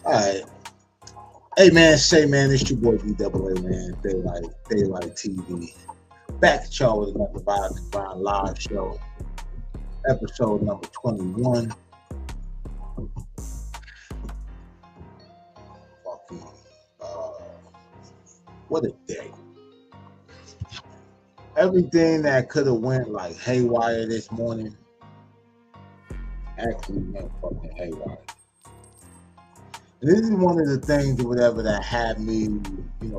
All right. Hey man, say man, it's your boy DIDDY, man. Daylight TV. Back at y'all with another Vibes and Grind live show, episode number 21. Fucking, uh, what a day! Everything that could have went like haywire this morning actually went fucking haywire. And this is one of the things or whatever that had me,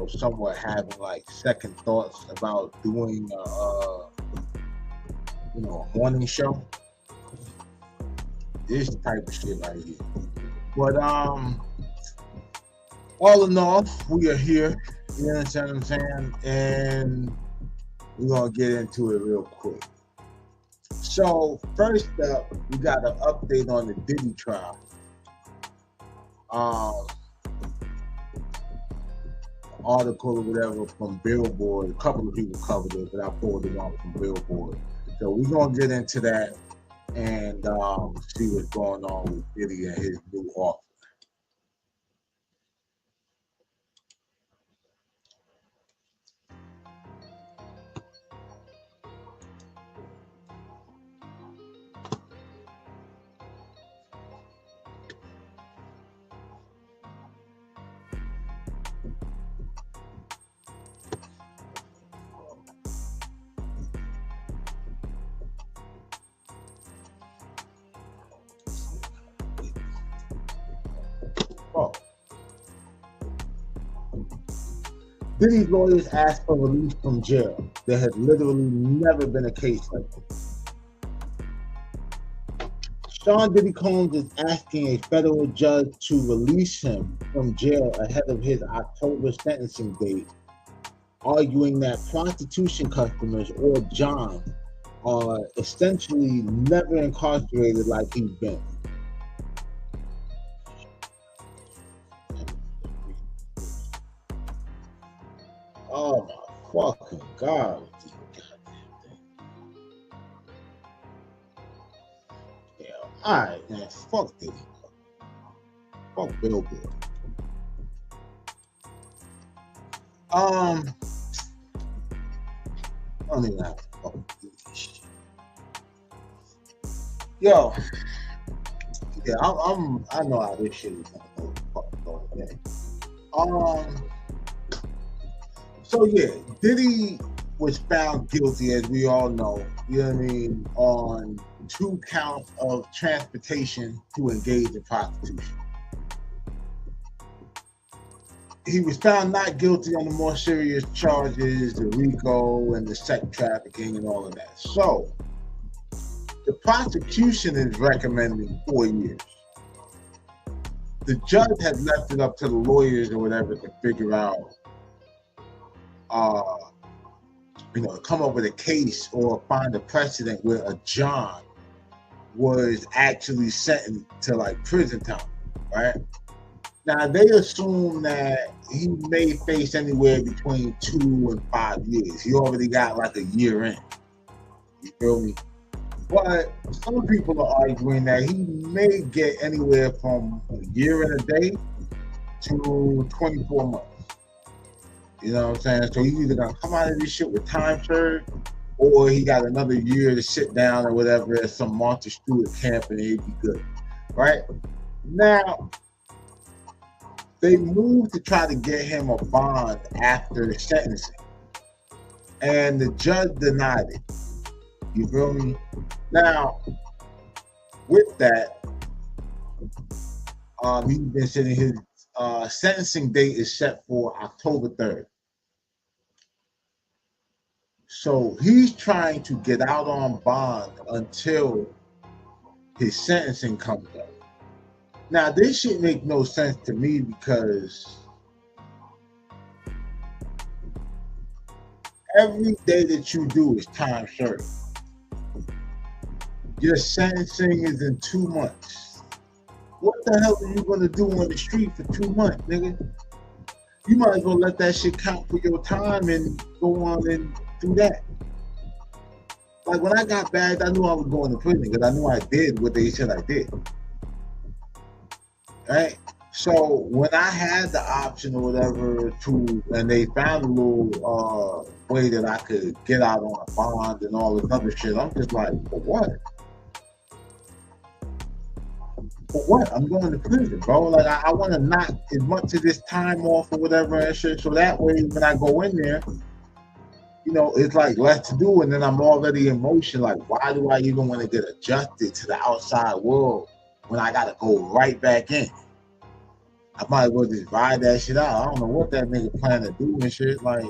somewhat having like second thoughts about doing, a morning show. This type of shit right here. But all in all, we are here. You understand what I'm saying? And we're gonna get into it real quick. So first up, we got an update on the Diddy trial. Article or whatever from Billboard. A couple of people covered it, but I pulled it off from Billboard. So we're gonna get into that and see what's going on with Diddy and his new offer. Diddy's lawyers asked for release from jail. There has literally never been a case like this. Sean Diddy Combs is asking a federal judge to release him from jail ahead of his October sentencing date, arguing that prostitution customers, or John, are essentially never incarcerated like he's been. Oh my fucking God. Yeah, alright, man. Fuck Diddy. Fuck Billboard. I don't even have to fucking do this shit. Yo. Yeah, I know how this shit is gonna go today. So yeah, Diddy was found guilty, as we all know, you know what I mean, on 2 counts of transportation to engage in prostitution. He was found not guilty on the more serious charges, the RICO and the sex trafficking and all of that. So the prosecution is recommending 4 years. The judge had left it up to the lawyers or whatever to figure out to come up with a case or find a precedent where a John was actually sentenced to like prison time, right? Now they assume that he may face anywhere between 2 and 5 years. He already got like a year in. You feel me? But some people are arguing that he may get anywhere from a year and a day to 24 months. You know what I'm saying? So he's either gonna come out of this shit with time served, or he got another year to sit down or whatever at some Martha Stewart camp and he'd be good. Right? Now, they moved to try to get him a bond after sentencing. And the judge denied it. You feel me? Now, with that, he's been sitting his sentencing date is set for October 3rd. So he's trying to get out on bond until his sentencing comes up. Now, this shit make no sense to me because every day that you do is time served. Your sentencing is in 2 months. What the hell are you gonna do on the street for 2 months, nigga? You might as well let that shit count for your time and go on and do that. Like when I got bagged, I knew I was going to prison because I knew I did what they said I did. Right? So when I had the option or whatever to, and they found a little way that I could get out on a bond and all this other shit, I'm just like, for what? For what? I'm going to prison, bro. Like I want to knock as much of this time off or whatever and shit, so that way when I go in there, you know, it's like less to do, and then I'm already in motion. Like, why do I even want to get adjusted to the outside world when I gotta go right back in? I might as well just ride that shit out. I don't know what that nigga plan to do and shit. Like,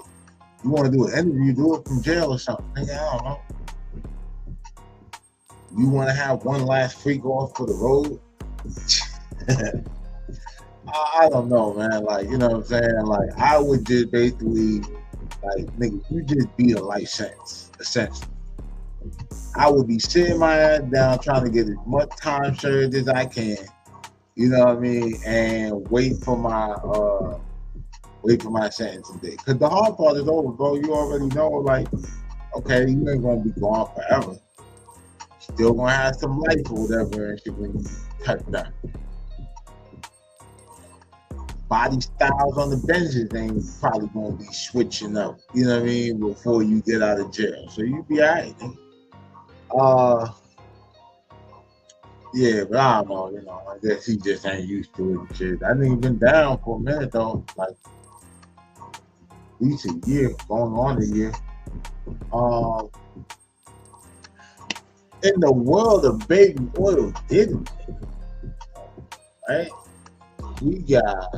you want to do an interview, do it from jail or something. Nigga, I don't know. You want to have one last freak off for the road? I don't know, man. Like, you know what I'm saying? Like, I would just basically, like, nigga, you just beat a life sentence, essentially. I would be sitting my ass down trying to get as much time served as I can, you know what I mean, and wait for my sentencing day. Cause the hard part is over, bro. You already know, like, okay, you ain't gonna be gone forever. Still gonna have some life or whatever and shit when you touch down. Body styles on the benches ain't probably gonna be switching up, you know what I mean, before you get out of jail. So you be alright. Yeah, but I don't know, you know, I guess he just ain't used to it and shit. I think he been down for a minute though, like at least a year, going on a year. In the world of baby oil DIDDY, right? We got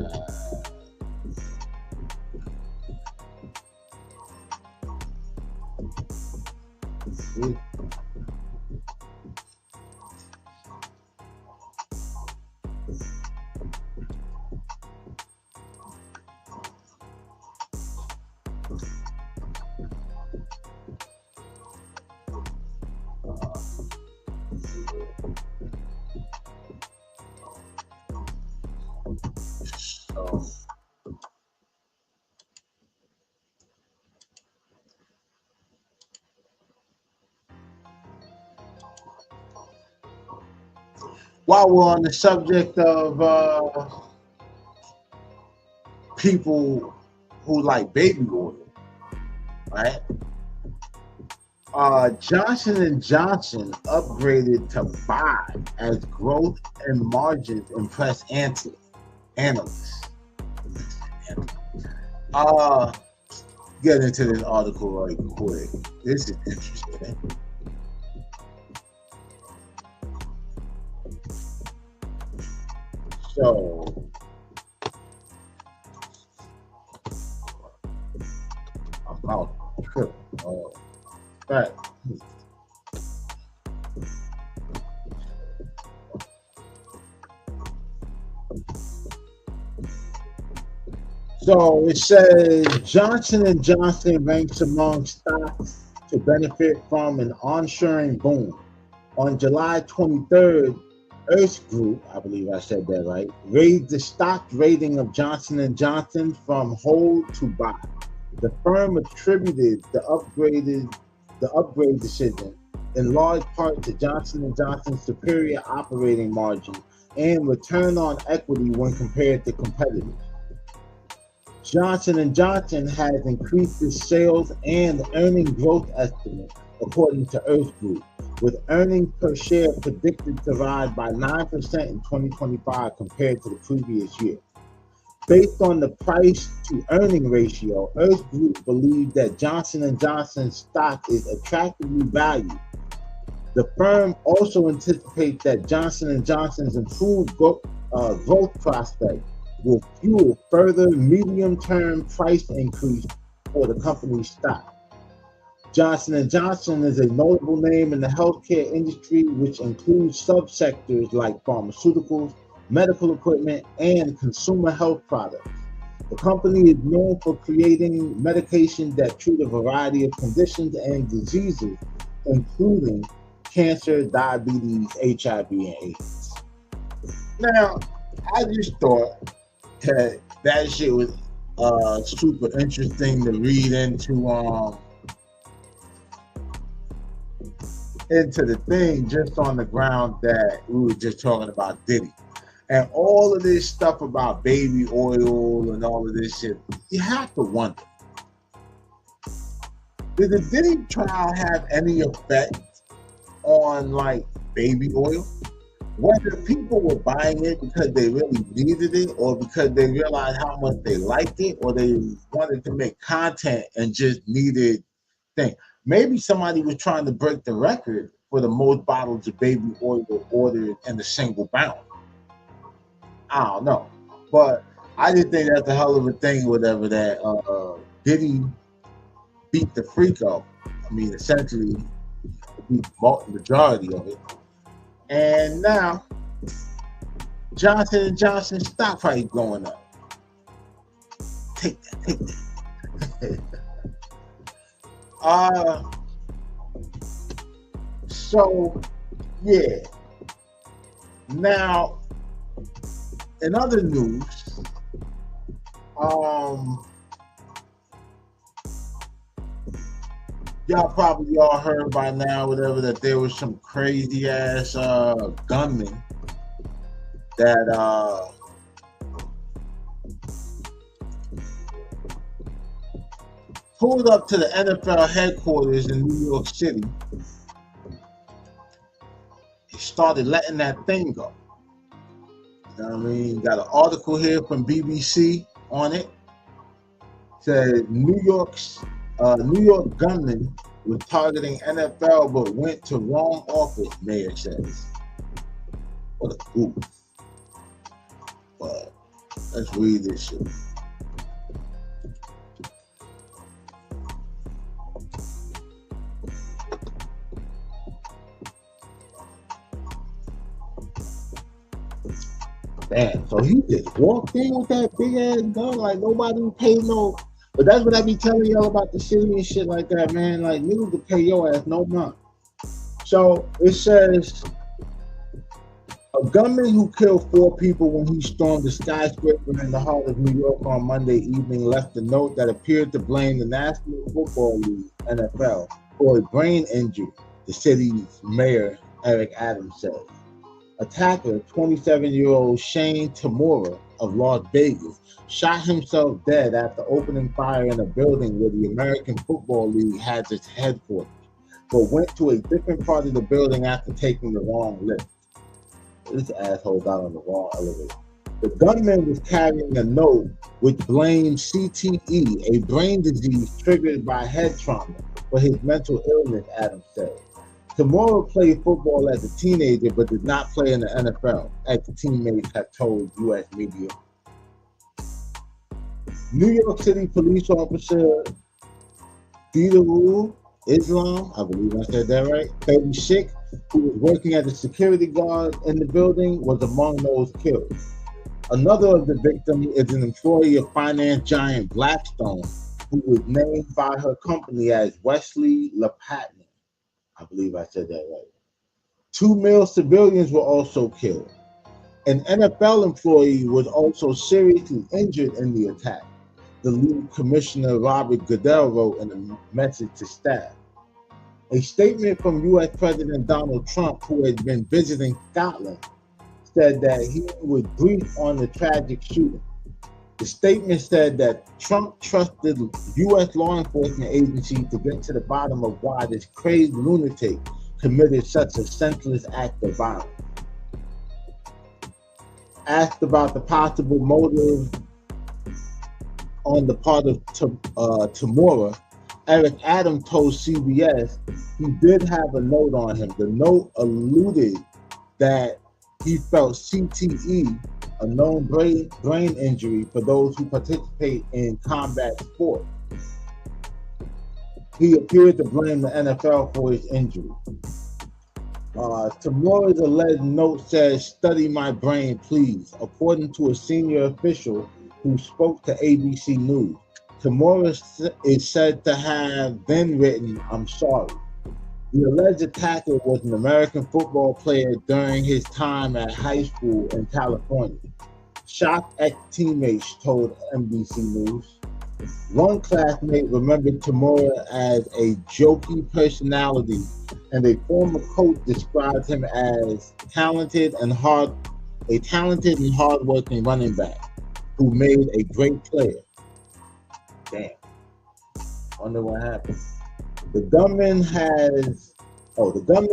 while we're on the subject of people who like baby oil, right? Johnson & Johnson upgraded to buy as growth and margins impress analysts. Get into this article right quick. This is interesting. So, I'm out. Right. So it says Johnson & Johnson ranks among stocks to benefit from an onshoring boom. On July 23rd, Earth Group, I believe I said that right, raised the stock rating of Johnson & Johnson from hold to buy. The firm attributed the upgrade decision in large part to Johnson & Johnson's superior operating margin and return on equity when compared to competitors. Johnson & Johnson has increased its sales and earning growth estimate, according to Earth Group, with earnings per share predicted to rise by 9% in 2025 compared to the previous year. Based on the price to earning ratio, Earth Group believes that Johnson & Johnson's stock is attractively valued. The firm also anticipates that Johnson & Johnson's improved growth prospects will fuel further medium-term price increase for the company's stock. Johnson & Johnson is a notable name in the healthcare industry, which includes subsectors like pharmaceuticals, medical equipment, and consumer health products. The company is known for creating medications that treat a variety of conditions and diseases, including cancer, diabetes, HIV, and AIDS. Now, I just thought that shit was super interesting to read into the thing, just on the ground that we were just talking about DIDDY. And all of this stuff about baby oil and all of this shit, you have to wonder, did the Diddy trial have any effect on like baby oil? Whether people were buying it because they really needed it, or because they realized how much they liked it, or they wanted to make content and just needed things. Maybe somebody was trying to break the record for the most bottles of baby oil ordered in a single bound. I don't know, but I just think that's a hell of a thing. Whatever that Diddy beat the freak of. I mean, essentially beat the majority of it. And now Johnson & Johnson stock price going up. Take that. So yeah. Now, in other news, y'all probably all heard by now, whatever, that there was some crazy ass gunman that pulled up to the NFL headquarters in New York City. He started letting that thing go. You know what I mean? Got an article here from BBC on it. Said New York gunman was targeting NFL but went to wrong office, mayor says. What a goof. But let's read this shit. Damn, so he just walked in with that big ass gun like nobody paid no. But that's what I be telling y'all about the city and shit like that, man. Like, niggas to pay your ass no mind. So it says a gunman who killed 4 people when he stormed the skyscraper in the heart of New York on Monday evening left a note that appeared to blame the National Football League, NFL, for a brain injury, the city's mayor, Eric Adams, said. Attacker, 27-year-old Shane Tamura of Las Vegas, shot himself dead after opening fire in a building where the American Football League has its headquarters, but went to a different part of the building after taking the wrong lift. This asshole got on the wrong elevator. The gunman was carrying a note which blamed CTE, a brain disease triggered by head trauma, for his mental illness, Adams said. Tamura played football as a teenager but did not play in the NFL, as the teammates have told U.S. media. New York City police officer DIDDY Islam, I believe I said that right, 36, who was working as a security guard in the building, was among those killed. Another of the victims is an employee of finance giant Blackstone, who was named by her company as Wesley LaPatton. I believe I said that right. 2 male civilians were also killed. An NFL employee was also seriously injured in the attack, the league commissioner Robert Goodell wrote in a message to staff. A statement from U.S. President Donald Trump, who had been visiting Scotland, said that he was briefed on the tragic shooting. The statement said that Trump trusted U.S. law enforcement agencies to get to the bottom of why this crazed lunatic committed such a senseless act of violence. Asked about the possible motive on the part of Tamura, Eric Adams told CBS he did have a note on him. The note alluded that he felt CTE, a known brain injury for those who participate in combat sport. He appeared to blame the NFL for his injury. Tamura's alleged note says, "Study my brain, please," according to a senior official who spoke to ABC News. Tamura is said to have then written, "I'm sorry." The alleged attacker was an American football player during his time at high school in California. Shocked ex-teammates told NBC News. One classmate remembered Tamura as a jokey personality, and a former coach described him as talented and a talented and hardworking running back who made a great player. Damn. Wonder what happened. The gunman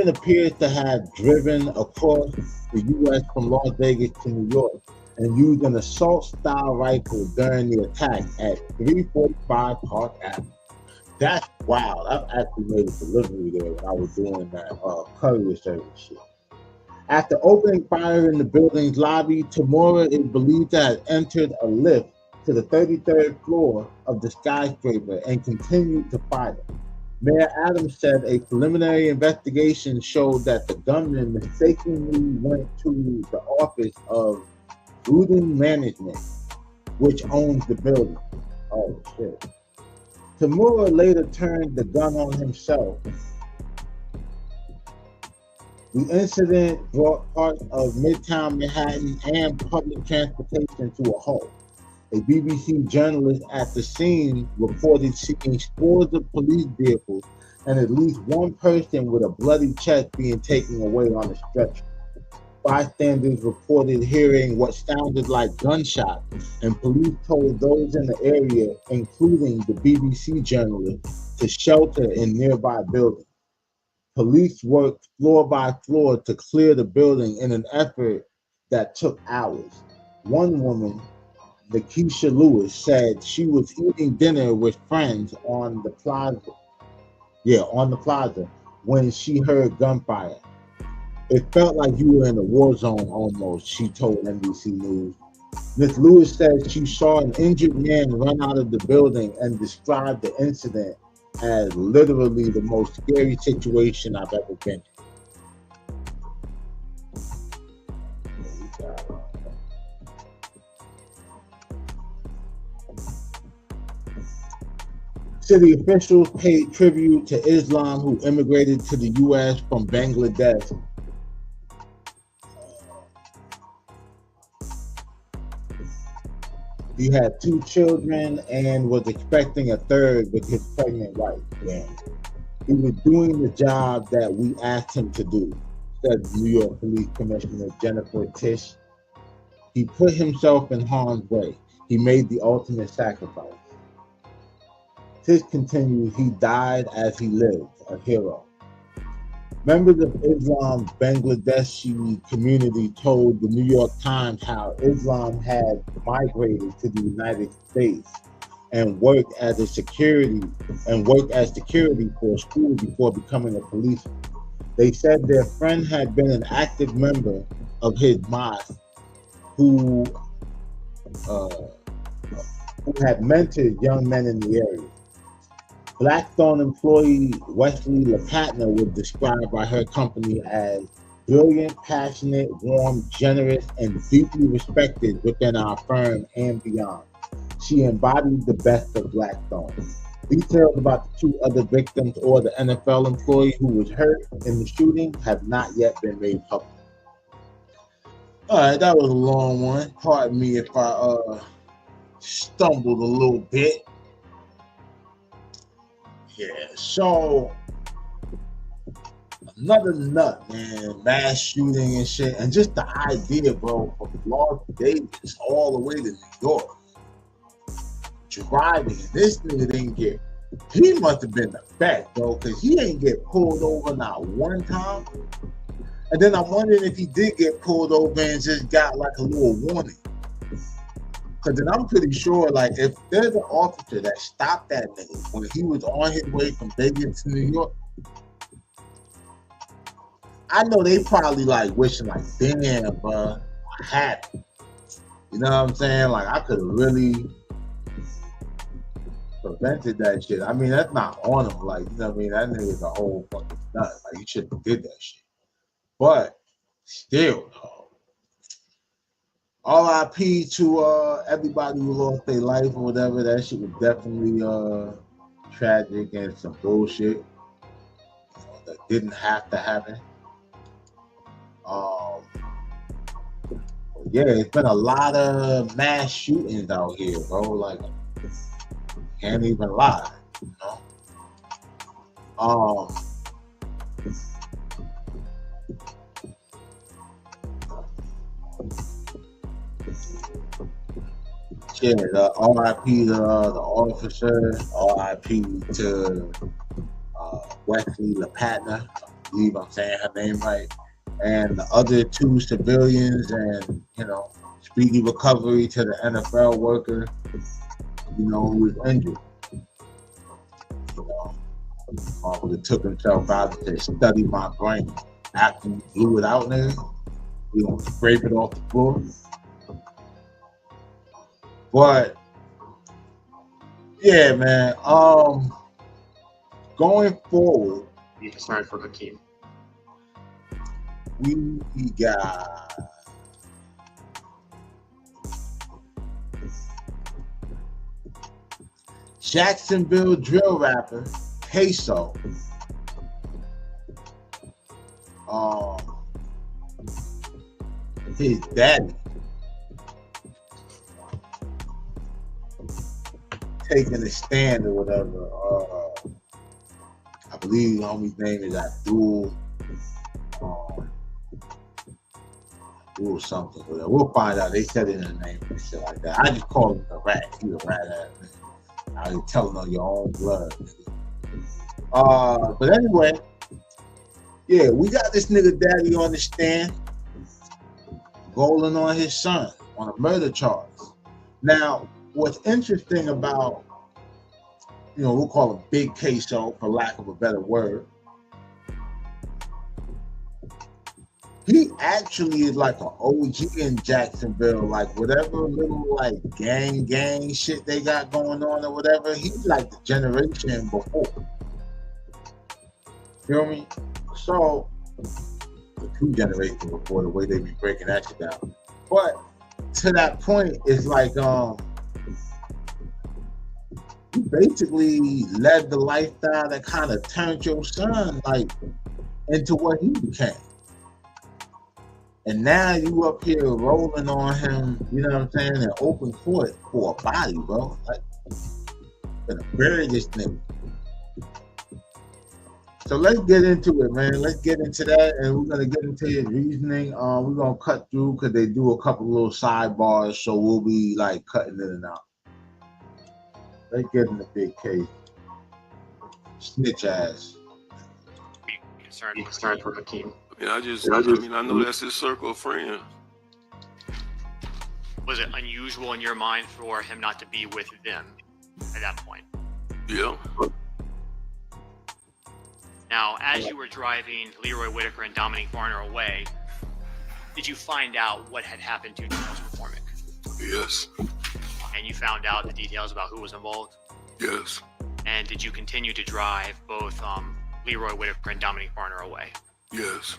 appears to have driven across the U.S. from Las Vegas to New York and used an assault-style rifle during the attack at 345 Park Avenue. That's wild. I've actually made a delivery there when I was doing that courier service shit. After opening fire in the building's lobby, Tamura is believed to have entered a lift to the 33rd floor of the skyscraper and continued to fire. Mayor Adams said a preliminary investigation showed that the gunman mistakenly went to the office of Rudin Management, which owns the building. Oh, shit. Tamura later turned the gun on himself. The incident brought parts of Midtown Manhattan and public transportation to a halt. A BBC journalist at the scene reported seeing scores of police vehicles and at least one person with a bloody chest being taken away on a stretcher. Bystanders reported hearing what sounded like gunshots, and police told those in the area, including the BBC journalist, to shelter in nearby buildings. Police worked floor by floor to clear the building in an effort that took hours. One woman, Lakeisha Lewis, said she was eating dinner with friends on the plaza. When she heard gunfire. It felt like you were in a war zone almost, she told NBC News. Ms. Lewis said she saw an injured man run out of the building and described the incident as literally the most scary situation I've ever been in. City officials paid tribute to Islam who immigrated to the U.S. from Bangladesh. He had 2 children and was expecting a third with his pregnant wife. Yeah. He was doing the job that we asked him to do, said New York Police Commissioner Jennifer Tisch. He put himself in harm's way. He made the ultimate sacrifice. Tisch continued, he died as he lived, a hero. Members of Islam's Bangladeshi community told the New York Times how Islam had migrated to the United States and worked as security for a school before becoming a policeman. They said their friend had been an active member of his mosque who had mentored young men in the area. Blackstone employee Wesley LaPatna was described by her company as brilliant, passionate, warm, generous, and deeply respected within our firm and beyond. She embodied the best of Blackstone. Details about the 2 other victims or the NFL employee who was hurt in the shooting have not yet been made public. All right, that was a long one. Pardon me if I stumbled a little bit. Yeah, so another nut, man, mass shooting and shit, and just the idea, bro, from Las Vegas all the way to New York, driving, this nigga didn't get, he must have been the best, bro, because he ain't get pulled over not one time, and then I'm wondering if he did get pulled over and just got like a little warning. Because then I'm pretty sure, like, if there's an officer that stopped that nigga when he was on his way from Vegas to New York, I know they probably like wishing, like, damn, bro, I had it. You know what I'm saying? Like, I could have really prevented that shit. I mean, that's not on him. Like, you know what I mean? That nigga's a whole fucking nut. Like, he shouldn't have did that shit. But still, RIP to everybody who lost their life or whatever. That shit was definitely tragic and some bullshit that didn't have to happen. Yeah, it's been a lot of mass shootings out here, bro. Like, can't even lie, you know. Yeah, the RIP to the officer, RIP to Wesley LaPatna, I believe I'm saying her name right, and the other two civilians, and speedy recovery to the NFL worker, who was injured. Who took himself out to study my brain. After we blew it out there, we gonna scrape it off the floor. But yeah, man. Going forward, you can start for Hakeem. We got Jacksonville drill rapper KSOO. His daddy taking a stand or whatever. I believe the homie's name is Abdul. Abdul something. Whatever. We'll find out. They said it in the name and shit like that. I just call him the rat. He's a rat ass man. I can tell him on your own blood. But anyway, yeah, we got this nigga daddy on the stand, rolling on his son on a murder charge. Now, what's interesting about, we'll call him Big KSOO for lack of a better word. He actually is like an OG in Jacksonville, like whatever little like gang shit they got going on or whatever. He's like the generation before. Feel me? So the two generations before, the way they be breaking that shit down. But to that point, it's like you basically led the lifestyle that kind of turned your son like into what he became. And now you up here rolling on him, you know what I'm saying, in open court for a body, bro. Like, gonna bury this nigga. So let's get into it, man. Let's get into that, and we're gonna get into his reasoning. We're gonna cut through because they do a couple little sidebars, so we'll be like cutting in and out. Let's get in the big case. Snitch ass. You can start for Hakeem. I know that's his circle of friends. Was it unusual in your mind for him not to be with them at that point? Yeah. Now, as you were driving Leroy Whitaker and Dominique Varner away, did you find out what had happened to Charles McCormick? Yes. And you found out the details about who was involved? Yes. And did you continue to drive both Leroy Whitaker and Dominique Varner away? Yes.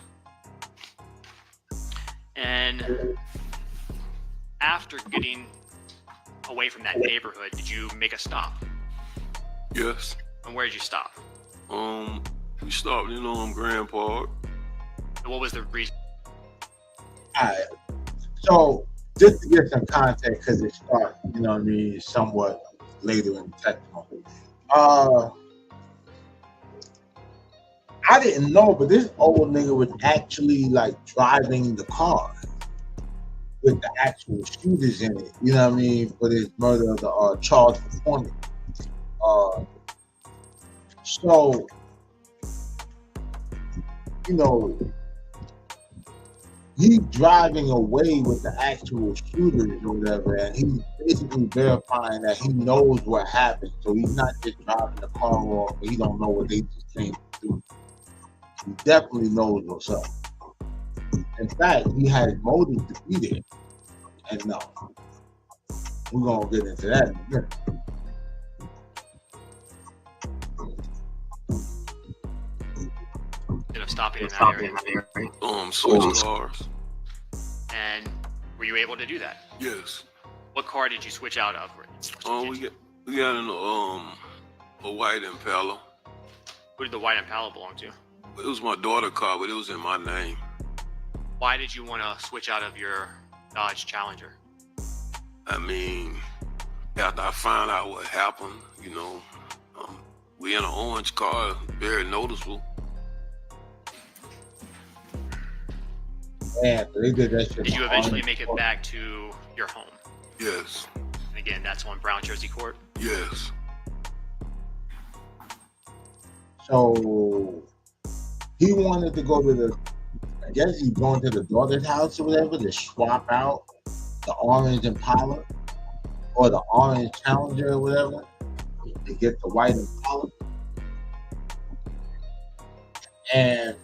And after getting away from that neighborhood, did you make a stop? Yes. And where did you stop? We stopped, on Grand Park. And what was the reason? All right. So just to get some context, because it starts, somewhat later in the testimony. I didn't know, but this old nigga was actually like driving the car with the actual shooters in it. You know what I mean? For this murder of the Charles McCormick. So, he's driving away with the actual shooters or whatever, and he's basically verifying that he knows what happened. So he's not just driving the car off, but he don't know what they just came to do. He definitely knows what's up. In fact, he has motive to be there. And no, we're gonna get into that in a minute. Instead of stopping in that area. Switch cars. And were you able to do that? Yes. What car did you switch out of? We got in a white Impala. Who did the white Impala belong to? It was my daughter's car, but it was in my name. Why did you want to switch out of your Dodge Challenger? After I found out what happened, we in an orange car, very noticeable. Man, they did that shit. Did you eventually make it back to your home? Yes. And again, that's on Brown Jersey Court. Yes. So he wanted to go to the, I guess he's going to the daughter's house or whatever to swap out the orange Impala or the orange Challenger or whatever to get the white Impala. And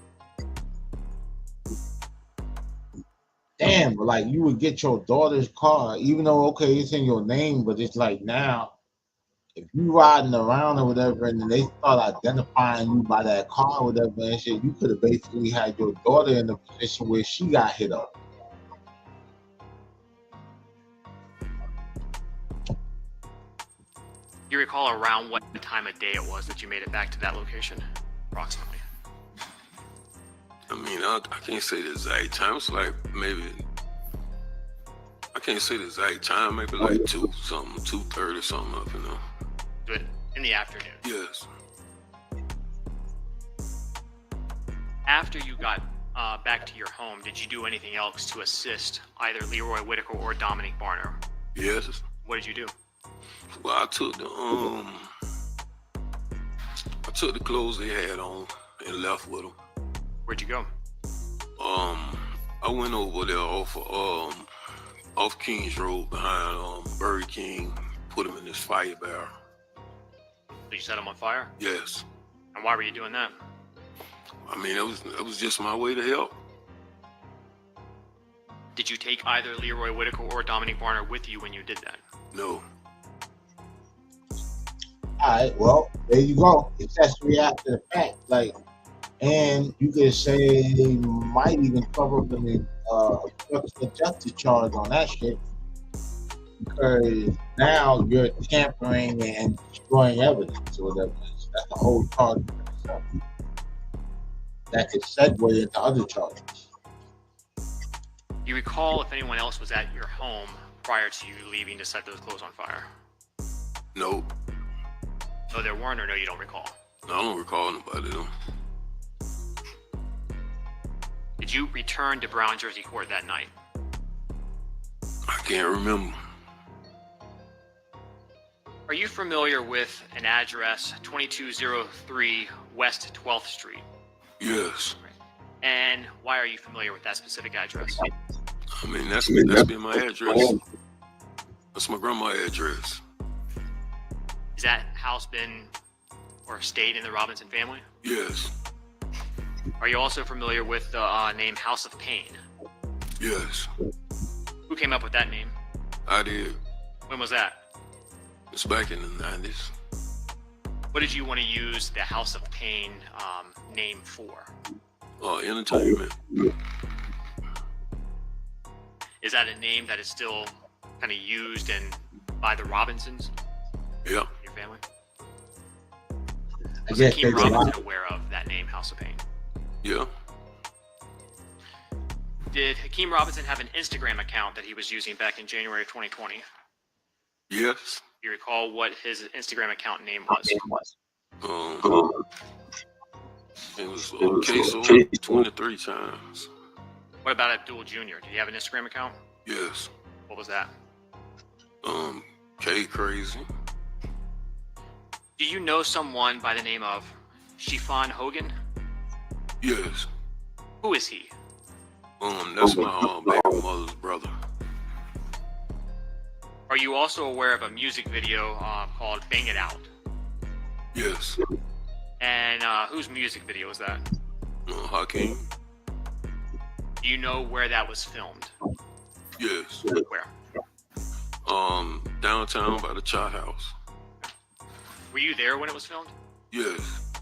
damn, but like you would get your daughter's car, even though okay, it's in your name, but it's like now if you riding around or whatever and then they start identifying you by that car or whatever and shit, you could have basically had your daughter in a position where she got hit up. You recall around what time of day it was that you made it back to that location, approximately? I mean, I can't say the exact time. It's like maybe, I can't say the exact time, maybe like 2:30 something up, you know. Good. In the afternoon. Yes. After you got back to your home, did you do anything else to assist either Leroy Whitaker or Dominic Barner? Yes. What did you do? Well, I took the clothes they had on and left with them. Where'd you go? I went over there off Kings Road behind Burger King, put him in this fire barrel. Did you set him on fire? Yes. And why were you doing that? I mean, it was just my way to help. Did you take either Leroy Whitaker or Dominic Barner with you when you did that? No. All right, well, there you go. Accessory after the fact, like, and you could say they might even cover up the obstruction of justice charge on that shit because now you're tampering and destroying evidence or whatever. That's the whole charge that could segue into other charges. Do you recall if anyone else was at your home prior to you leaving to set those clothes on fire? No. No, there weren't, or no, you don't recall? No, I don't recall nobody though. Did you return to Brown Jersey Court that night? I can't remember. Are you familiar with an address 2203 West 12th Street? Yes. And why are you familiar with that specific address? I mean, that's been my address. That's my grandma's address. Has that house been or stayed in the Robinson family? Yes. Are you also familiar with the name House of Pain? Yes. Who came up with that name? I did. When was that? It's back in the 90s. What did you want to use the House of Pain name for? Entertainment. Is that a name that is still kind of used by the Robinsons? Yeah. Your family? I Was guess Hakeem there's a lot. Robinson aware of that name, House of Pain? Yeah. Did Hakeem Robinson have an Instagram account that he was using back in January of 2020? Yes. Do you recall what his Instagram account name was? It was KSOO 23 times. What about Abdul Jr.? Did he have an Instagram account? Yes. What was that? K Crazy. Do you know someone by the name of Chiffon Hogan? Yes. Who is he? That's my baby mother's brother. Are you also aware of a music video called Bang It Out? Yes. And whose music video is that? Hakeem. Do you know where that was filmed? Yes. Where? Downtown by the Chop House. Were you there when it was filmed? Yes.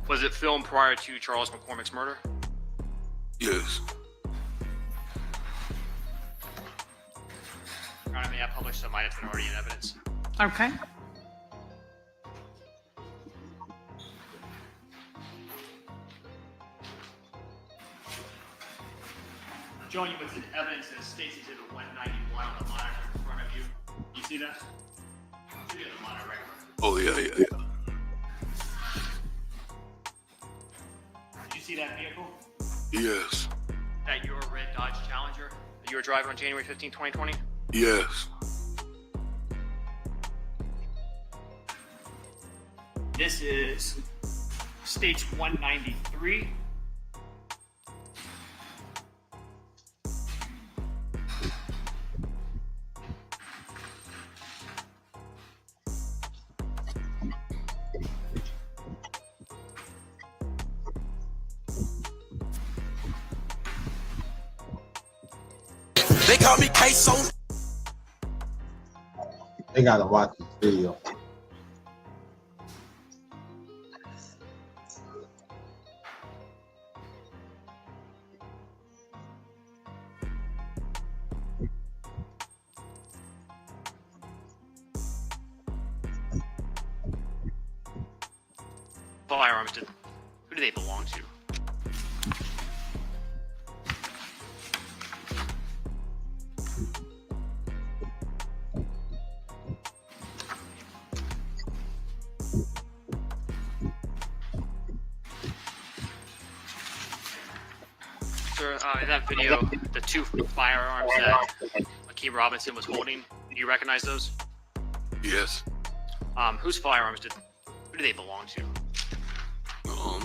Was it filmed prior to Charles McCormick's murder? Yes. Your Honor, may I publish some items that are already in evidence? Okay. Showing you what's in evidence is State's Exhibit 191 on the monitor in front of you. You see that? Should be on the monitor right here. Oh, yeah. Did you see that vehicle? Yes. That your red Dodge Challenger that you were driving on January 15, 2020? Yes. This is States 193. They call me KSOO. They gotta watch this video. Firearms, who do they belong to? Sir, in that video, the two firearms that Akeem Robinson was holding, do you recognize those? Yes. Whose firearms who do they belong to?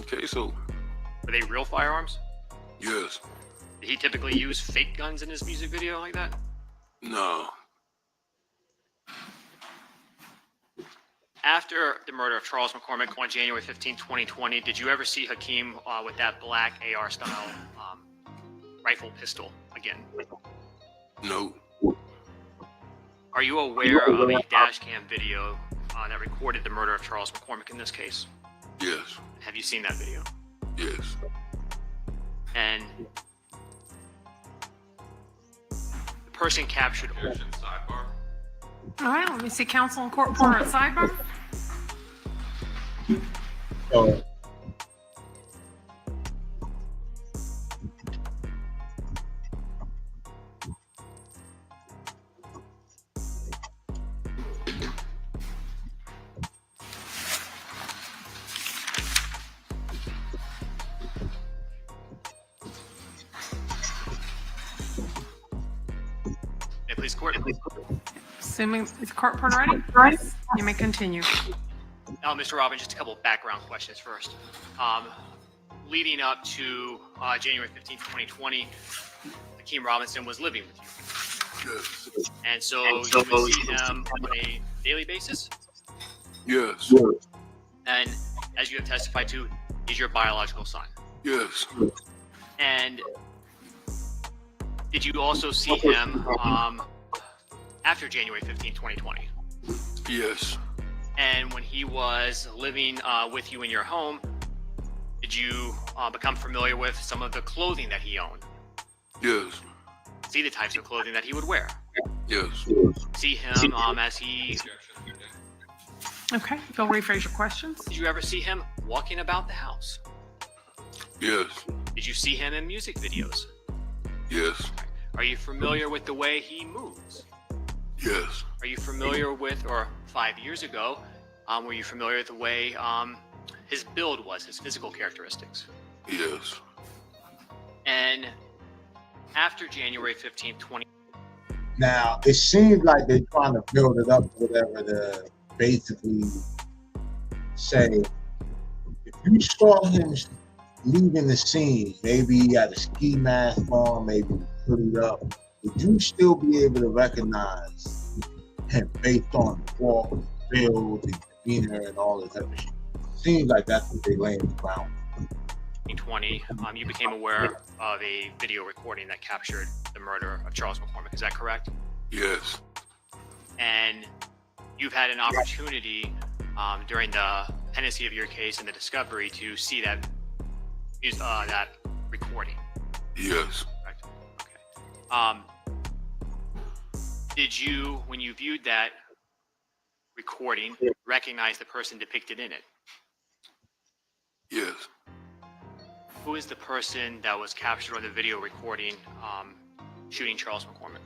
KSOO. Were they real firearms? Yes. Did he typically use fake guns in his music video like that? No. After the murder of Charles McCormick on January 15, 2020, did you ever see Hakeem with that black AR-style rifle pistol again? No. Are you aware of a dash cam video that recorded the murder of Charles McCormick in this case? Yes. Have you seen that video? Yes. And the person captured. Sidebar. All right, let me see counsel and court reporter at sidebar. So, Please, court. Assuming is court reporter ready? Right. You may continue. Now, Mr. Robin, just a couple of background questions first. Leading up to January 15, 2020, Akeem Robinson was living with you. Yes. And so you would see him on a daily basis? Yes. And as you have testified to, he's your biological son. Yes. And did you also see him after January 15, 2020? Yes. And when he was living with you in your home, did you become familiar with some of the clothing that he owned? Yes. See the types of clothing that he would wear? Yes. See him as he... Okay, you'll rephrase your questions. Did you ever see him walking about the house? Yes. Did you see him in music videos? Yes. Are you familiar with the way he moves? Yes. Are you familiar with, or 5 years ago, were you familiar with the way his build was, his physical characteristics? Yes. And after January 15, 20... now it seems like they're trying to build it up, whatever, to basically say, if you saw him leaving the scene, maybe he had a ski mask on, maybe hooded up, would you still be able to recognize him based on the walk, the build, the demeanor, and all this other shit? Seems like that's what they laying the ground. 2020, you became aware of a video recording that captured the murder of Charles McCormick. Is that correct? Yes. And you've had an opportunity during the pendency of your case and the discovery to see that recording. Yes. Correct? Okay. Did you, when you viewed that recording, recognize the person depicted in it? Yes. Who is the person that was captured on the video recording shooting Charles McCormick?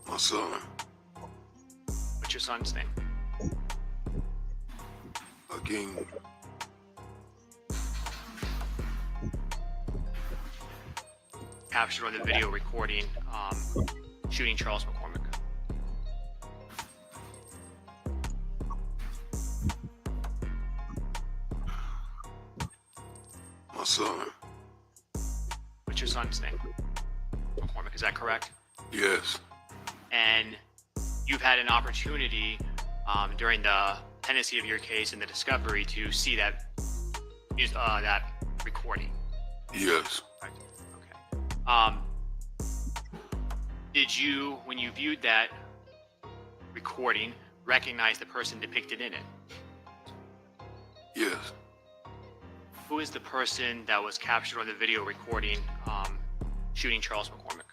My son. What's your son's name? Hakeem. captured on the video recording shooting Charles McCormick? My son. What's your son's name? McCormick, is that correct? Yes. And you've had an opportunity during the pendency of your case and the discovery to see that recording. Yes. Right. Okay. Did you, when you viewed that recording, recognize the person depicted in it? Yes. Who is the person that was captured on the video recording shooting Charles McCormick?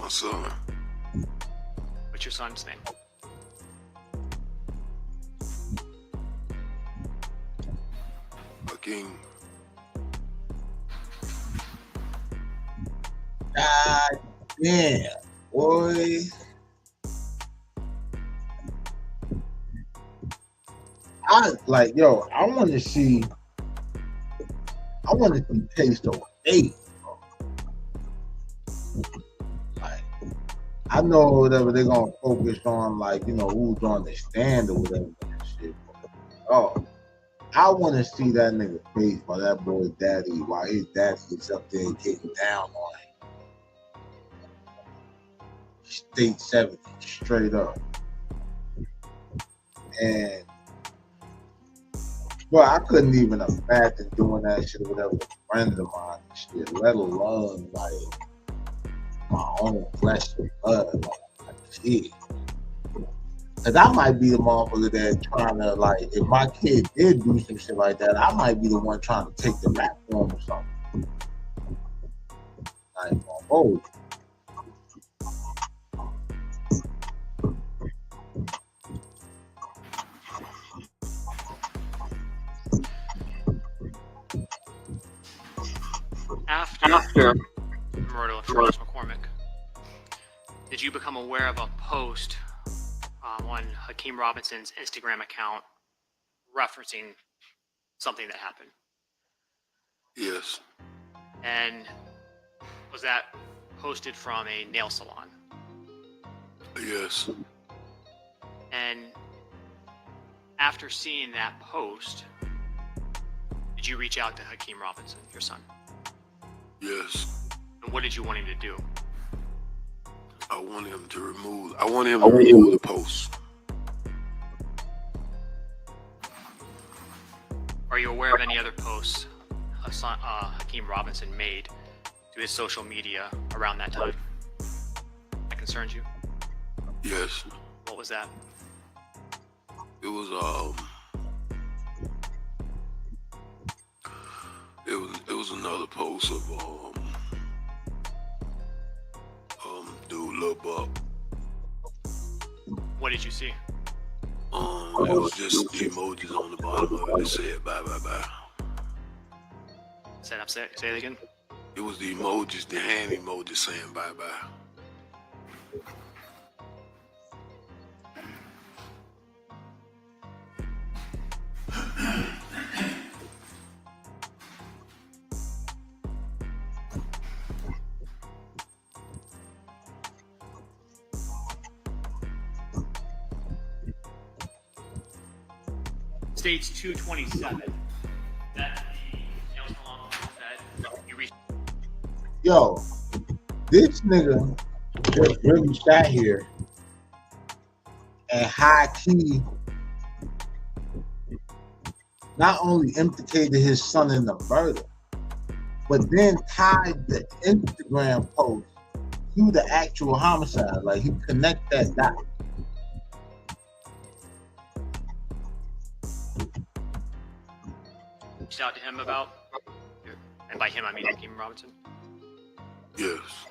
My son. What's your son's name? Hakeem. God damn, boy. I want to see Case 08. Like, I know whatever they're gonna focus on, like, who's on the stand or whatever and shit. Oh, I want to see that nigga face by that boy's daddy while his daddy is up there getting down on him. State 70 straight up. And well, I couldn't even imagine doing that shit with a friend of mine and shit, let alone like my own flesh and blood, like shit. Cause I might be the motherfucker that trying to, like, if my kid did do some shit like that, I might be the one trying to take the rap for him or something. Like, oh. After the murder of Charles McCormick, did you become aware of a post on Hakeem Robinson's Instagram account referencing something that happened? Yes. And was that posted from a nail salon? Yes. And after seeing that post, did you reach out to Hakeem Robinson, your son? Yes. And what did you want him to do? I want him to remove the post. Are you aware of any other posts Hakeem Robinson made to his social media around that time that concerns you? Yes. What was that? It was another post of dude Lil Buck. What did you see? It was just the emojis on the bottom of it that said bye bye bye. Say it again. It was the emojis, the hand emojis saying bye bye. Stage 227. That's the nail salon that you reached. Yo, this nigga just really sat here and high key not only implicated his son in the murder, but then tied the Instagram post to the actual homicide. Like, he connect that dot. Reached out to him about, and by him I mean Hakeem Robinson. Yes.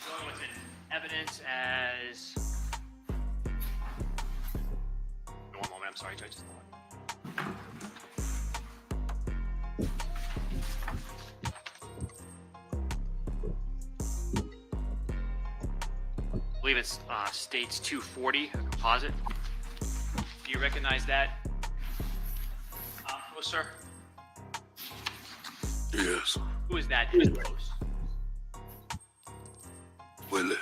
Going with evidence as. One moment, I'm sorry, Judge. Just a moment. I believe it's States 240, a composite. Do you recognize that post, sir? Yes. Who is that in the post? Willie.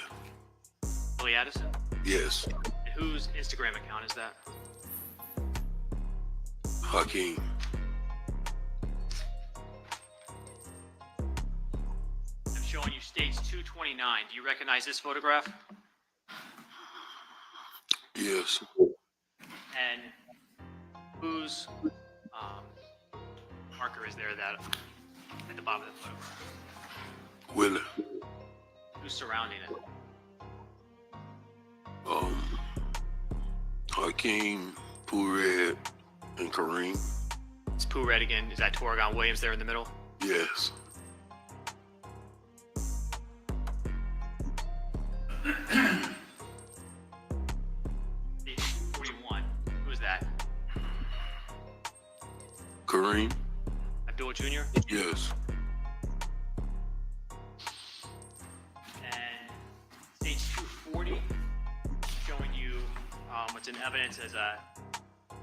Billy Addison? Yes. And whose Instagram account is that? Hakeem. I'm showing you States 229. Do you recognize this photograph? Yes. And whose marker is there that at the bottom of the photograph? Willie. Who's surrounding it? Hakeem, Pooh Red, and Kareem. It's Pooh Red again. Is that Torgon Williams there in the middle? Yes. Stage 41. Who is that? Kareem. Abdul Jr.? Yes. And stage 240, showing you what's in evidence as a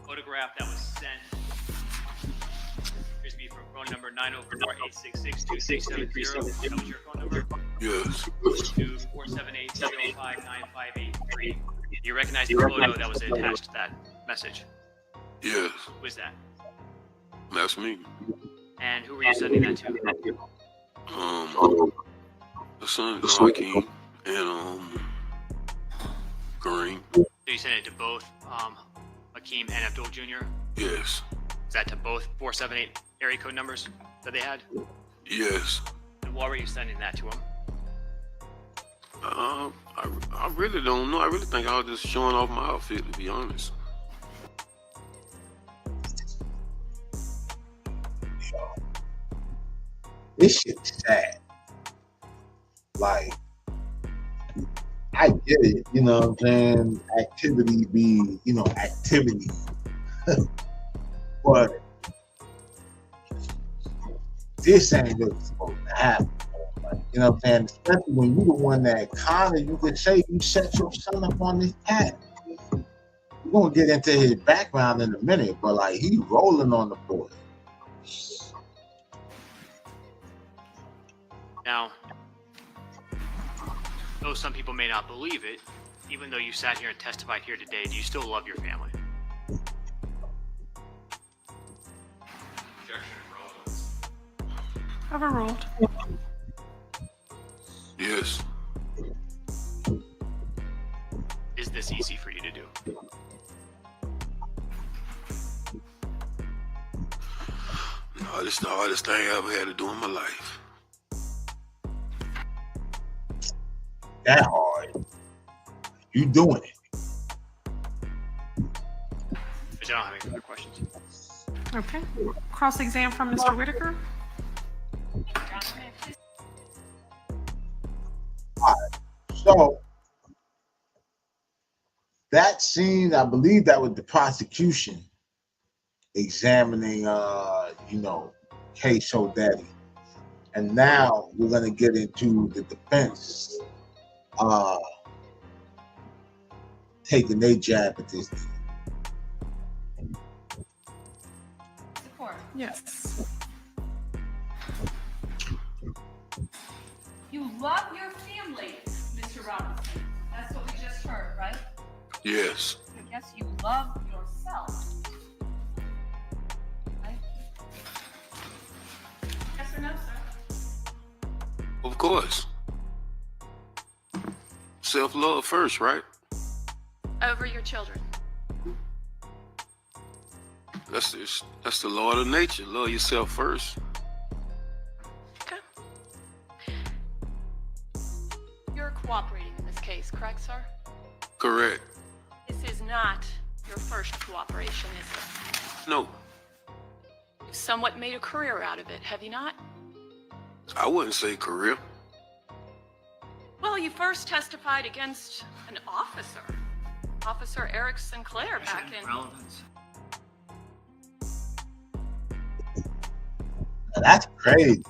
photograph that was sent. Appears to be from phone number 904-866-2670. That was your phone number? Yes. To 478-05-9583. You recognize the photo that was attached to that message? Yes. Who is that? That's me. And who were you sending that to? The son of Hakeem and Kareem. So you sent it to both Hakeem and Abdul Jr.? Yes. Is that to both 478 area code numbers that they had? Yes. And why were you sending that to them? I really don't know. I really think I was just showing off my outfit, to be honest. This shit's sad. Like, I get it, you know what I'm saying? Activity be, activity. But this ain't really supposed to happen. Like, you know what I'm saying? Especially when you the one that kind of, you could say you set your son up on this path. We're going to get into his background in a minute, but like, he's rolling on the board. Now, though some people may not believe it, even though you sat here and testified here today, do you still love your family? Overruled. Yes. Is this easy for you to do? No, this is the hardest thing I ever had to do in my life. That hard. You doing it. But I don't have any further questions. Okay. Cross-exam from Mr. Whitaker. So that scene, I believe that was the prosecution examining, KSOO Daddy. And now we're going to get into the defense taking their jab at this. Support. Yes. You love your family, Mr. Robinson. That's what we just heard, right? Yes. I guess you love yourself. Right? Yes or no, sir? Of course. Self-love first, right? Over your children. That's the law of nature. Love yourself first. Okay. You're cooperating in this case, correct, sir? Correct. This is not your first cooperation, is it? No, You've somewhat made a career out of it, have you not? I wouldn't say career. Well, you first testified against an officer, Officer Eric Sinclair, back in... Relevance. That's crazy.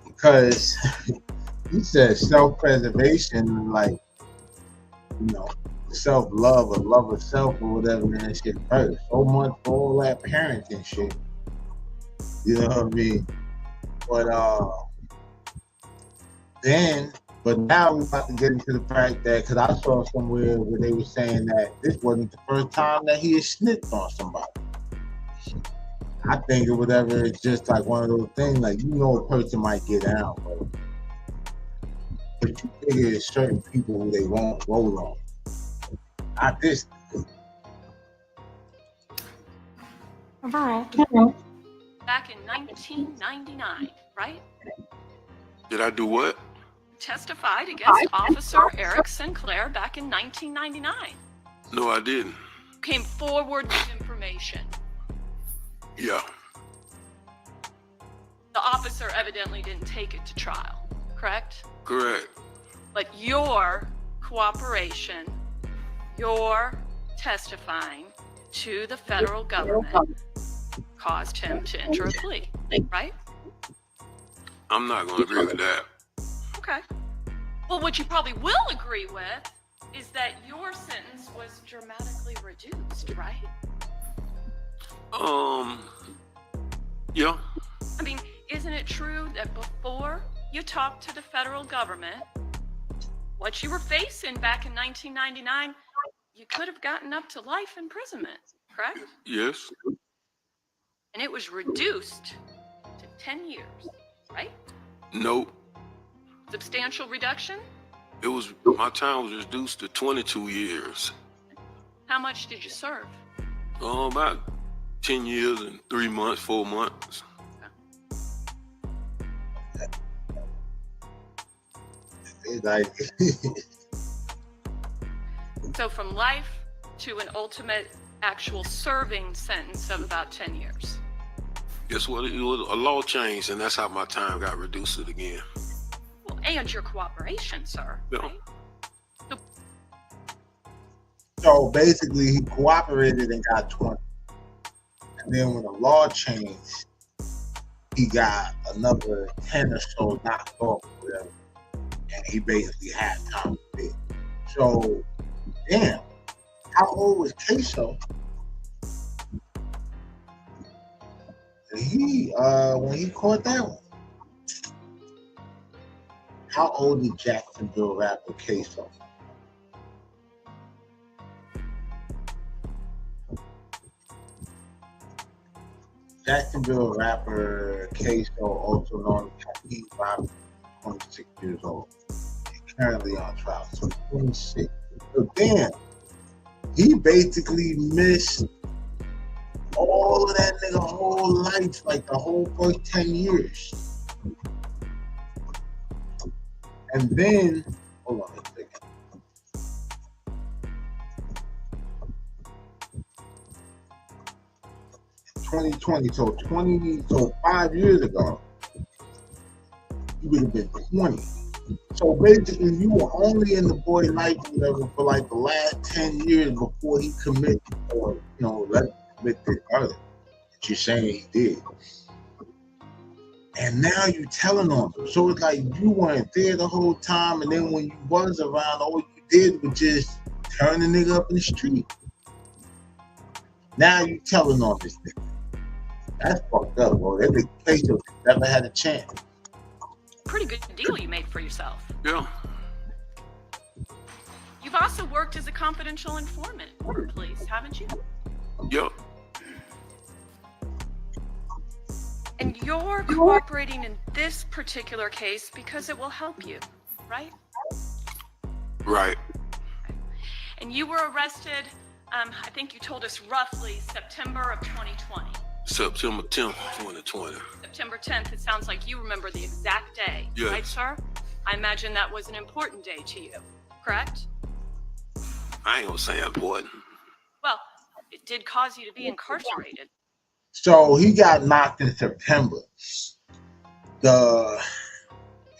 Because he said self-preservation, like, you know, self-love or love of self or whatever, man, shit hurts so much for all that parenting shit. You know what I mean? But but now we're about to get into the fact that, because I saw somewhere where they were saying that this wasn't the first time that he had snitched on somebody. I think or whatever, it's just like one of those things, like, you know, a person might get out, but you figure it's certain people who they won't roll on. Not this. Overall. Back in 1999, right? Did I do what? Testified against Officer Eric Sinclair back in 1999. No, I didn't. Came forward with information. Yeah. The officer evidently didn't take it to trial, correct? Correct. But your cooperation, your testifying to the federal government caused him to enter a plea, right? I'm not going to agree with that. Okay. Well, what you probably will agree with is that your sentence was dramatically reduced, right? Yeah. I mean, isn't it true that before you talked to the federal government, what you were facing back in 1999, you could have gotten up to life imprisonment, correct? Yes. And it was reduced to 10 years, right? Nope. Substantial reduction? My time was reduced to 22 years. How much did you serve? About 10 years and 3 months, 4 months. Like, So from life to an ultimate actual serving sentence of about 10 years. Guess what? It was a law change, and that's how my time got reduced again. Well, and your cooperation, sir. Yeah. Right? so basically, he cooperated and got 20. And then when the law changed, he got another 10 or so knocked off, whatever. And he basically had time to pay. So, damn, how old was KSOO? When he caught that one? How old is Jacksonville rapper KSOO? Jacksonville rapper KSOO, also known as Hakeem Robinson, 26 years old. He's currently on trial, so 26. So damn, he basically missed all of that nigga whole life, like the whole first 10 years. And then, hold on a second. In 2020, so 5 years ago, you would have been 20. So basically, you were only in the boy life level for like the last 10 years before he committed, or let him commit this murder that you're saying he did. And now you're telling on him. So it's like you weren't there the whole time, and then when you was around, all you did was just turn the nigga up in the street. Now you telling on this nigga. That's fucked up, bro. That big case never had a chance. Pretty good deal you made for yourself. Yeah. You've also worked as a confidential informant for the police, haven't you? Yep. And you're cooperating in this particular case because it will help you, right? Right. And you were arrested, I think you told us roughly September of 2020. September 10th, 2020. September 10th, it sounds like you remember the exact day, Yes. right, sir? I imagine that was an important day to you, correct? I ain't gonna say important. Well, it did cause you to be incarcerated. So he got knocked in September. The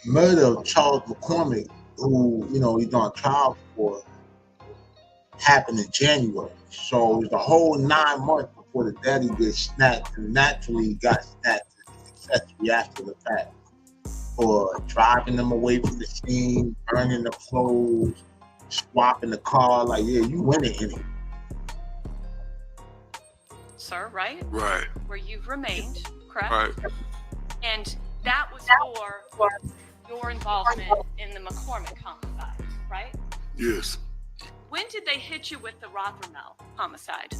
murder of Charles McCormick, who, he's on trial for, happened in January. So it was a whole 9 months before the daddy gets snatched, and naturally got snatched successfully after the fact. for driving them away from the scene, burning the clothes, swapping the car. Like, yeah, you win it in it. Sir, right? Right. Where you've remained, correct? Right. And that was for your involvement in the McCormick homicide, right? Yes. When did they hit you with the Rothermel homicide?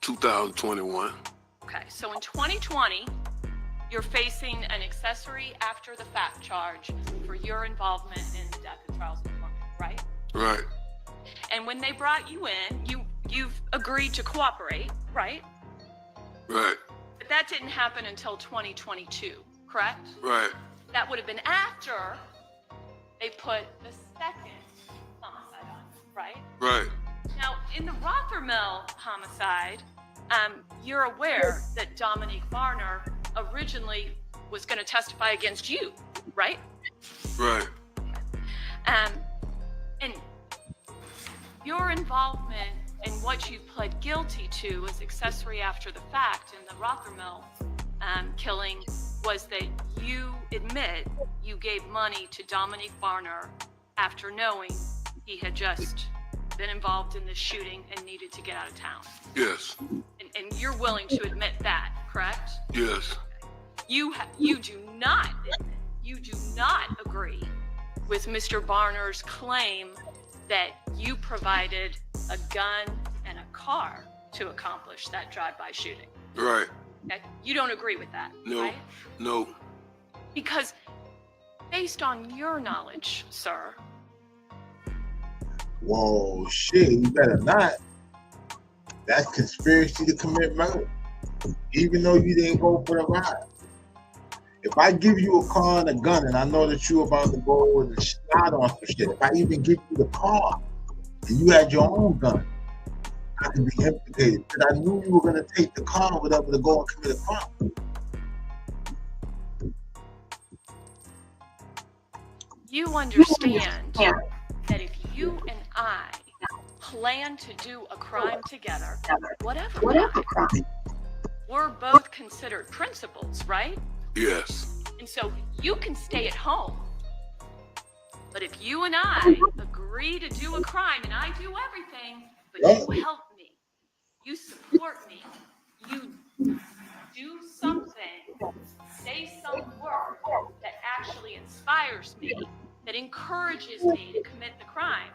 2021. Okay, so in 2020, you're facing an accessory after the fact charge for your involvement in the death of Charles McCormick, right? Right. And when they brought you in, you've agreed to cooperate, right? Right. But that didn't happen until 2022, correct? Right. That would have been after they put the second homicide on you, right? Right. Now, in the Rothermel homicide, you're aware that Dominique Varner originally was going to testify against you, right? Right. And your involvement in what you pled guilty to as accessory after the fact in the Rothermel killing was that you admit you gave money to Dominique Varner after knowing he had just been involved in this shooting and needed to get out of town. Yes. And you're willing to admit that, correct? Yes. You do not agree with Mr. Varner's claim that you provided a gun and a car to accomplish that drive-by shooting. Right. Okay? You don't agree with that, No. right? No. Because based on your knowledge, sir, Whoa, shit, you better not. That's conspiracy to commit murder. Even though you didn't go for the ride. If I give you a car and a gun and I know that you're about to go and start on some shit, if I even give you the car and you had your own gun, I could be implicated. Because I knew you were going to take the car or whatever to go and commit a crime. you understand that if you and I plan to do a crime together, whatever crime, we're both considered principals, right? Yes. And so you can stay at home. But if you and I agree to do a crime and I do everything, but you help me, you support me, you do something, say some word that actually inspires me, that encourages me to commit the crime,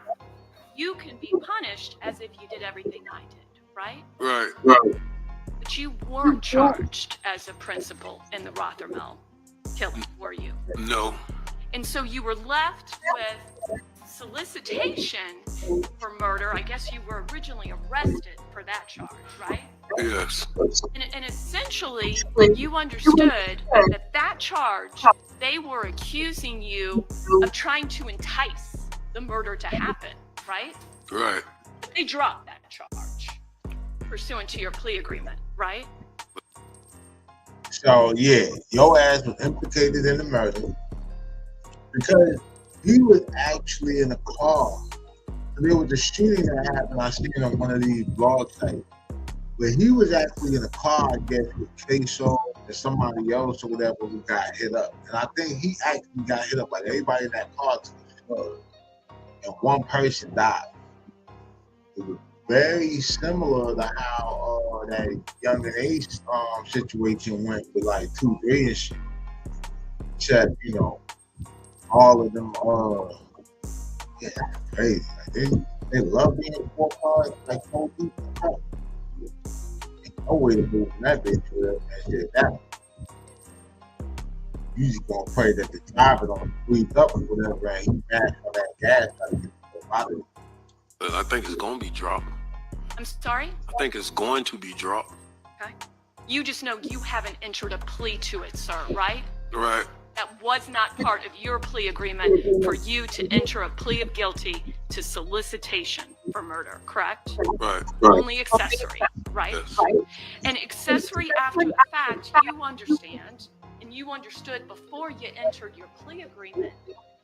you can be punished as if you did everything I did, right? Right. But you weren't charged as a principal in the Rothermel killing, were you? No. And so you were left with solicitation for murder. I guess you were originally arrested for that charge, right? Yes. And essentially, you understood that that charge, they were accusing you of trying to entice the murder to happen, right? Right. They dropped that charge pursuant to your plea agreement, right? So, yeah, your ass was implicated in the murder because he was actually in a car. There was a shooting that happened, I seen on one of these blog sites, where he was actually in a car, I guess, with KSOO and somebody else or whatever who got hit up. And I think he actually got hit up, like everybody in that car took a shot, and one person died. It was very similar to how that Young and Ace situation went with like 2 billion shit. Check, you know, all of them, yeah, crazy. Like they love being 4 cars, like 4 people. Ain't no way to move from that bitch with that shit down. You just gonna pray that the driver don't squeeze up or whatever, and he back on that gas trying to get the fuck out of it. I think it's going to be dropped. I'm sorry? I think it's going to be dropped. Okay. You just know you haven't entered a plea to it, sir, right? Right. That was not part of your plea agreement for you to enter a plea of guilty to solicitation for murder, correct? Right. Only accessory, right? Yes. And accessory after the fact, you understand, and you understood before you entered your plea agreement,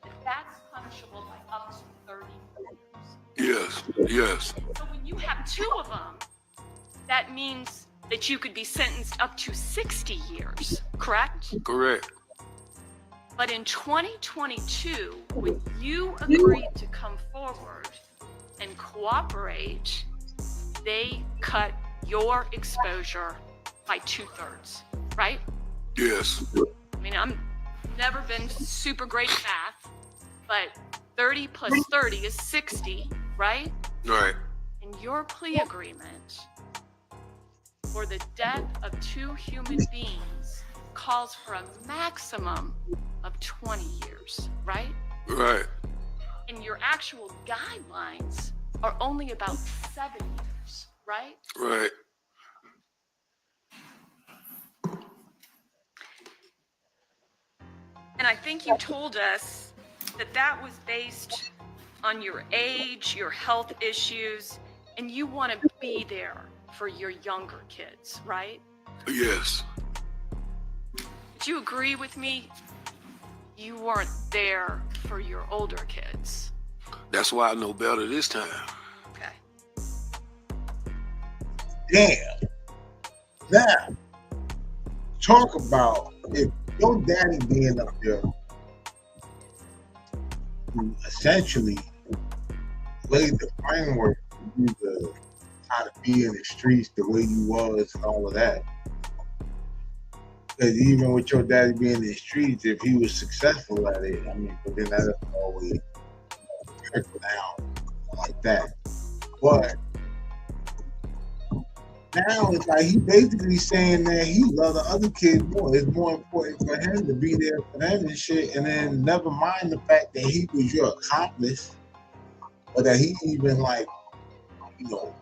that that's punishable by up to 30 years. Yes. Yes. So when you have 2 of them, that means that you could be sentenced up to 60 years, correct? Correct. But in 2022, when you agreed to come forward and cooperate, they cut your exposure by 2/3, right? Yes. I mean, I'm never been super great at math, but 30 plus 30 is 60, right? Right. And your plea agreement for the death of 2 human beings calls for a maximum of 20 years, right? Right. And your actual guidelines are only about 7 years, right? Right. And I think you told us that that was based on your age, your health issues, and you want to be there for your younger kids, right? Yes. Would you agree with me? You weren't there for your older kids. That's why I know better this time. Okay. Damn. Now, talk about if your daddy being up there who essentially laid the framework for you to how to be in the streets the way you was and all of that. Because even with your daddy being in the streets, if he was successful at it, I mean, but then that doesn't always trickle down like that. But now it's like he basically saying that he love the other kids more. It's more important for him to be there for them and shit. And then never mind the fact that he was your accomplice, or that he even like, you know,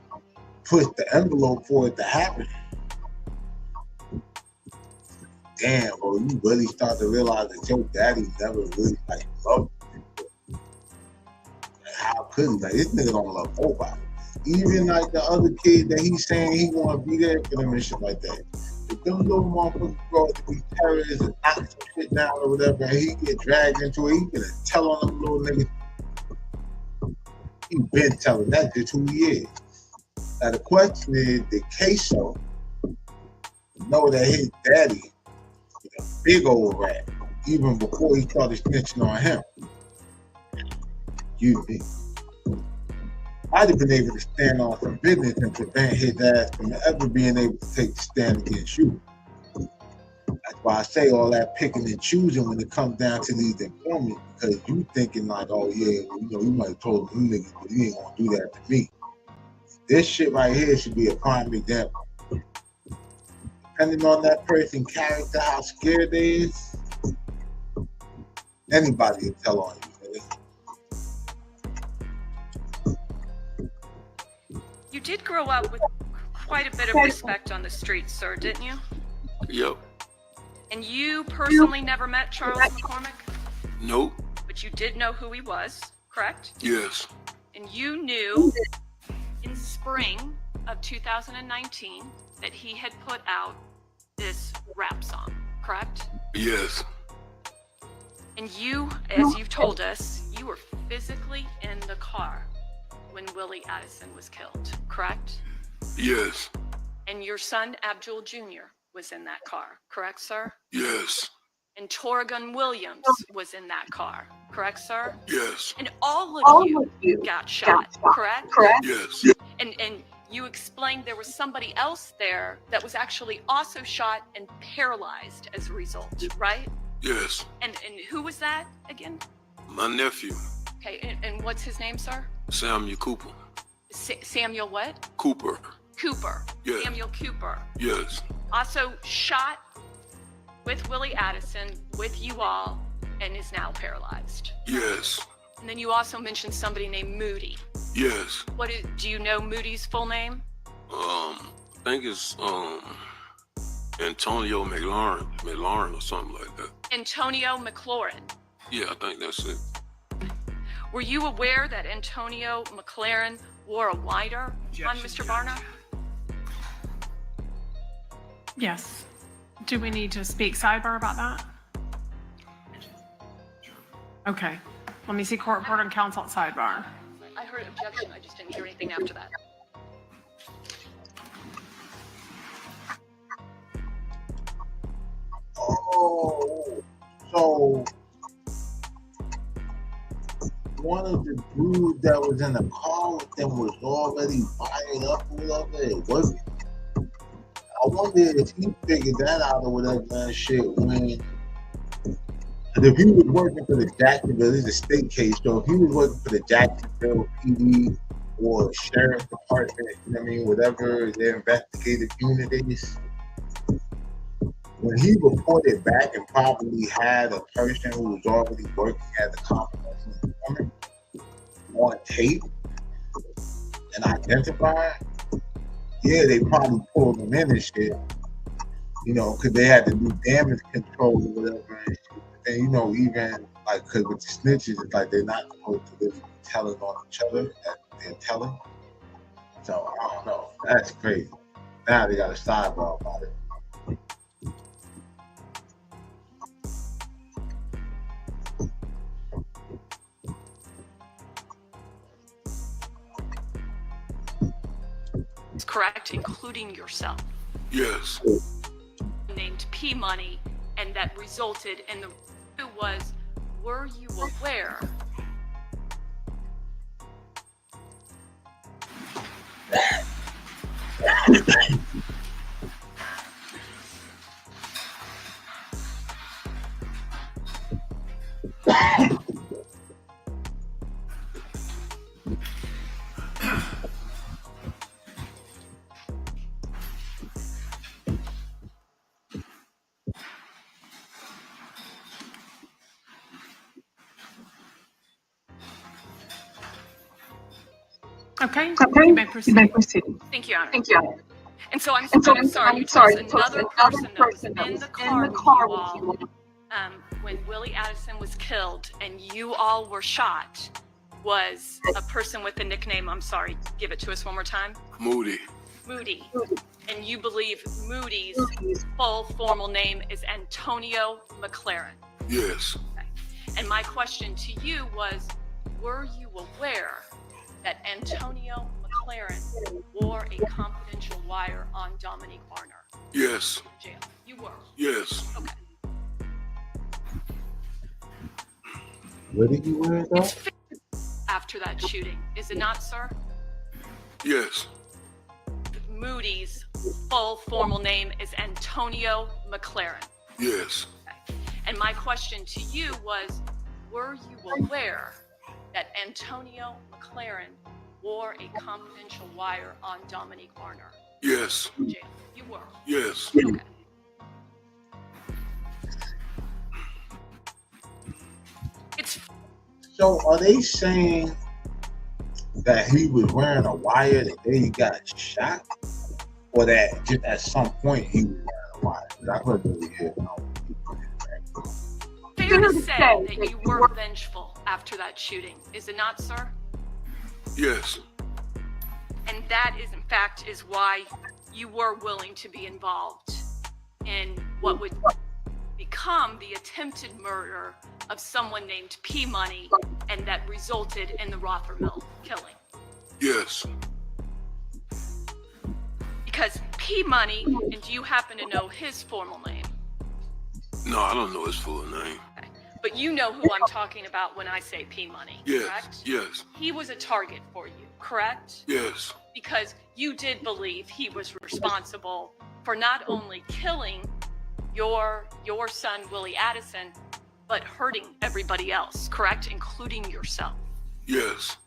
pushed the envelope for it to happen. Damn, bro, you really start to realize that your daddy never really like loved you. Like, how could he? Like, this nigga don't love nobody. Even like the other kid that he's saying he want to be there for them and shit like that. If them little motherfuckers grow up to be terrorists and knock some shit down or whatever, and he get dragged into it, he gonna tell on them little niggas. He been telling that just who he is. Now the question is, did KSOO know that his daddy was a big old rat even before he started snitching on him? You think? I'd have been able to stand on some business and prevent his ass from ever being able to take the stand against you. That's why I say all that picking and choosing when it comes down to these informants, because you thinking like, oh yeah, well, you know, you might have told them niggas, but he ain't gonna do that to me. This shit right here should be a prime example. Depending on that person's character, how scared they is, anybody will tell on you, nigga. You did grow up with quite a bit of respect on the streets, sir, didn't you? Yep. And you personally never met Charles McCormick? Nope. But you did know who he was, correct? Yes. And you knew in spring of 2019 that he had put out this rap song, correct? Yes. And you, as you've told us, you were physically in the car when Willie Addison was killed, correct? Yes. And your son, Abdul Jr., was in that car, correct, sir? Yes. And Torrigan Williams was in that car, correct, sir? Yes. And all of you got shot, correct? Yes. And you explained there was somebody else there that was actually also shot and paralyzed as a result, right? Yes. And who was that again? My nephew. Okay, and what's his name, sir? Samuel Cooper. Samuel what? Cooper. Cooper. Yeah. Samuel Cooper. Yes. Also shot with Willie Addison, with you all, and is now paralyzed. Yes. And then you also mentioned somebody named Moody. Yes. Do you know Moody's full name? I think it's Antonio McLaurin or something like that. Antonio McLaurin. Yeah, I think that's it. Were you aware that Antonio McLaren wore a wider on Mr. Barna? Yes. Do we need to speak sidebar about that? Okay. Let me see court reporter and counsel at sidebar. I heard objection. I just didn't hear anything after that. Oh, so one of the dudes that was in the car with them was already fired up or whatever it was. I wonder if he figured that out or whatever that shit when. If he was working for the Jacksonville, this is a state case, so if he was working for the Jacksonville PD or Sheriff's Department, you know what I mean, whatever their investigative unit is, when he reported back and probably had a person who was already working as a confidential informant on tape and identified, yeah, they probably pulled him in and shit, you know, because they had to do damage control or whatever and shit. And you know, even like, because with the snitches, it's like they're not supposed to really be telling on each other that they're telling. So I don't know. That's crazy. Now they got a sidebar about it. It's correct, including yourself. Yes. Named P Money, and that resulted in the was, were you aware Okay, you may proceed. Thank you, Honor. And so I'm sorry, another person that was in the car with you all when Willie Addison was killed and you all were shot was a person with the nickname, I'm sorry, give it to us one more time. Moody. And you believe Moody's full formal name is Antonio McLaren. Yes. Okay. And my question to you was, were you aware that Antonio McLaren wore a confidential wire on Dominique Varner? Yes. Jail. You were? Yes. Okay. Where did you wear it though? After that shooting, is it not, sir? Yes. Moody's full formal name is Antonio McLaren. Yes. Okay. And my question to you was, were you aware that Antonio McLaren wore a confidential wire on Dominique Varner? Yes. Jail. You were? Yes. Okay. It's So are they saying that he was wearing a wire the day he got shot? Or that just at some point he was wearing a wire? 'Cause I couldn't really hear no. fair to say that you were vengeful after that shooting, is it not, sir? Yes. And that is, in fact, is why you were willing to be involved in what would become the attempted murder of someone named P Money, and that resulted in the Rothermill killing. Yes. Because P Money, and do you happen to know his formal name? No, I don't know his full name. Okay. But you know who I'm talking about when I say P Money, Yes. correct? Yes. He was a target for you, correct? Yes. Because you did believe he was responsible for not only killing your son, Willie Addison, but hurting everybody else, correct? Including yourself. Yes.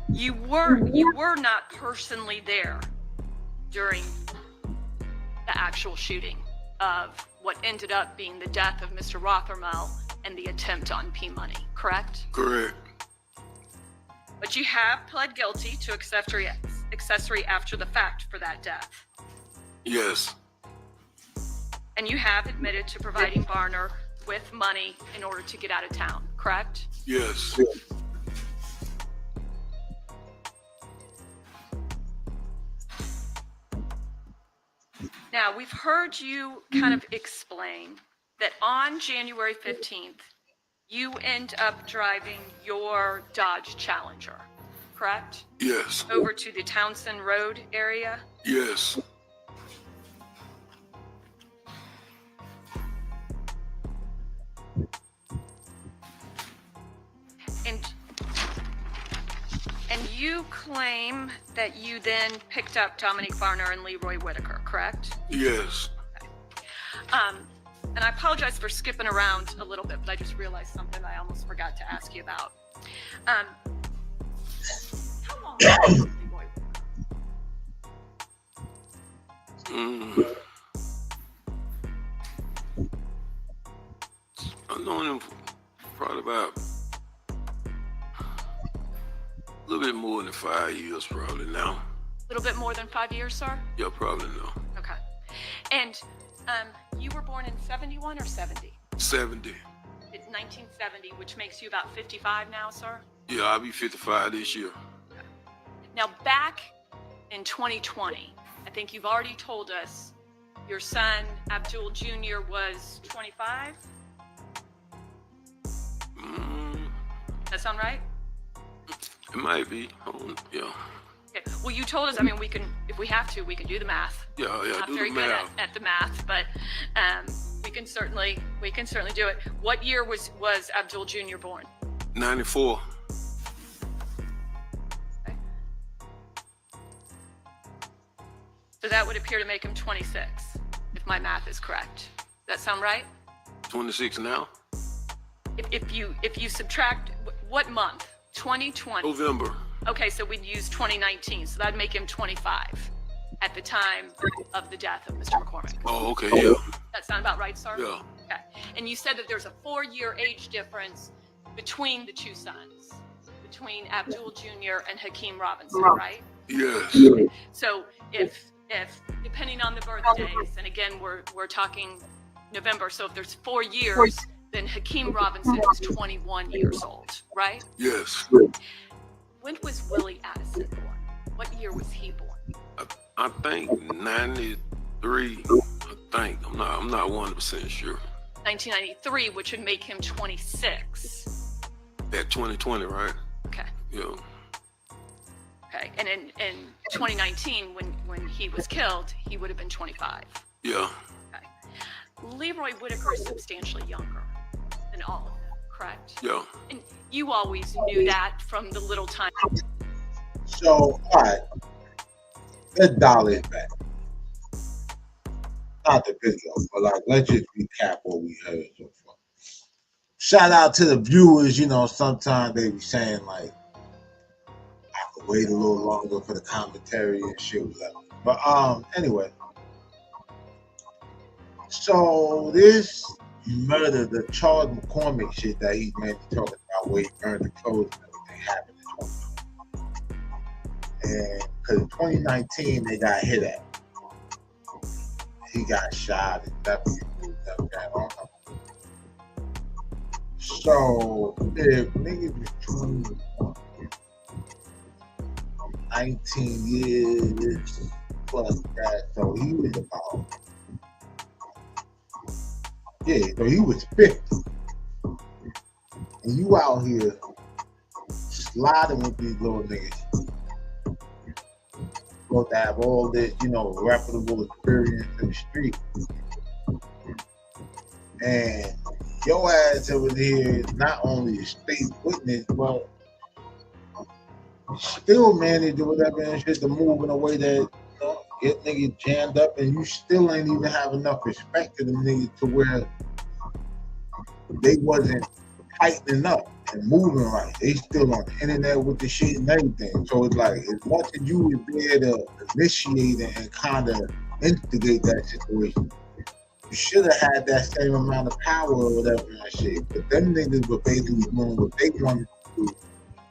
You were not personally there during the actual shooting of what ended up being the death of Mr. Rothermel and the attempt on P Money, correct? Correct. But you have pled guilty to accessory after the fact for that death. Yes. And you have admitted to providing Varner with money in order to get out of town, correct? Yes. Now, we've heard you kind of explain that on January 15th, you end up driving your Dodge Challenger, correct? Yes. Over to the Townsend Road area. Yes. You claim that you then picked up Dominique Varner and Leroy Whitaker, correct? Yes. And I apologize for skipping around a little bit, but I just realized something I almost forgot to ask you about. How long have you known Leroy Whitaker? I've known him probably about a little bit more than 5 years, probably now. A little bit more than 5 years, sir? Yeah, probably now. Okay. And you were born in 71 or 70? 70. It's 1970, which makes you about 55 now, sir? Yeah, I'll be 55 this year. Now, back in 2020, I think you've already told us your son, Abdul Jr., was 25? That sound right? It might be. Yeah. Okay. Well, you told us, I mean, we can, if we have to, we can do the math. Yeah, Not do very the good math. at the math, but we can certainly do it. What year was Abdul Jr. born? 94. Okay. So that would appear to make him 26, if my math is correct. Does that sound right? 26 now? If you subtract what month? 2020. November. Okay, so we'd use 2019, so that'd make him 25 at the time of the death of Mr. McCormick. Oh, okay, yeah. That sound about right, sir? Yeah. Okay. And you said that there's a 4-year age difference between the two sons, between Abdul Jr. and Hakeem Robinson, right? Yes. So if depending on the birthdays, and again we're talking November, so if there's 4 years, then Hakeem Robinson was 21 years old, right? Yes. When was Willie Addison born? What year was he born? I think 93. I think. I'm not 100% sure. 1993, which would make him 26. At 2020, right? Okay. Yeah. Okay. And in 2019, when he was killed, he would have been 25. Yeah. Okay. Leroy Whitaker is substantially younger than all of them, correct? Yeah. And you always knew that from the little time. So, all right, let's dial it back. Not the video, but like, let's just recap what we heard so far. Shout out to the viewers. You know, sometimes they be saying like, I could wait a little longer for the commentary and shit, whatever. But anyway, so this murder, the Charles McCormick shit that he's mainly talking about, where he burned the clothes and everything happened in 2020. And because in 2019 they got hit at. He got shot and definitely moved up that on him. So if niggas was 19 years plus that, so he was about, so he was 50. And you out here sliding with these little niggas. Supposed to have all this, you know, reputable experience in the street. And your ass over there is not only a state witness, but still managed or whatever and shit to move in a way that, you know, get niggas jammed up, and you still ain't even have enough respect to them niggas to where they wasn't tightening up and moving right. They still on the internet with the shit and everything. So it's like, as much as you was there to initiate and kind of instigate that situation, you should have had that same amount of power or whatever and shit. But them niggas were basically doing what they wanted to do.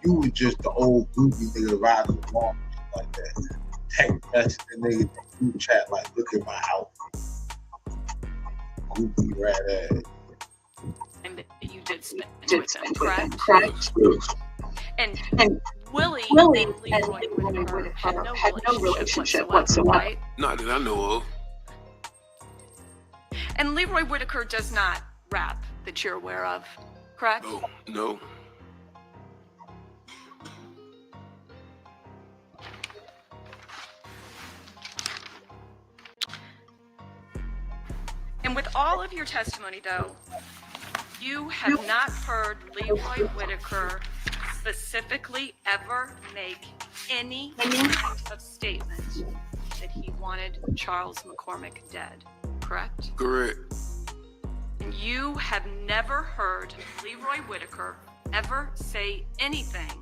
You was just the old groupie nigga riding along like that. Text messaging niggas in the group chat like, look at my outfit. Groupie rat ass. And you did spend with them, correct? And Willie and Leroy Whitaker had no relationship whatsoever, right? Not that I know of. And Leroy Whitaker does not rap that you're aware of, correct? No. And with all of your testimony, though, you have not heard Leroy Whitaker specifically ever make any kind of statement that he wanted Charles McCormick dead, correct? Correct. And you have never heard Leroy Whitaker ever say anything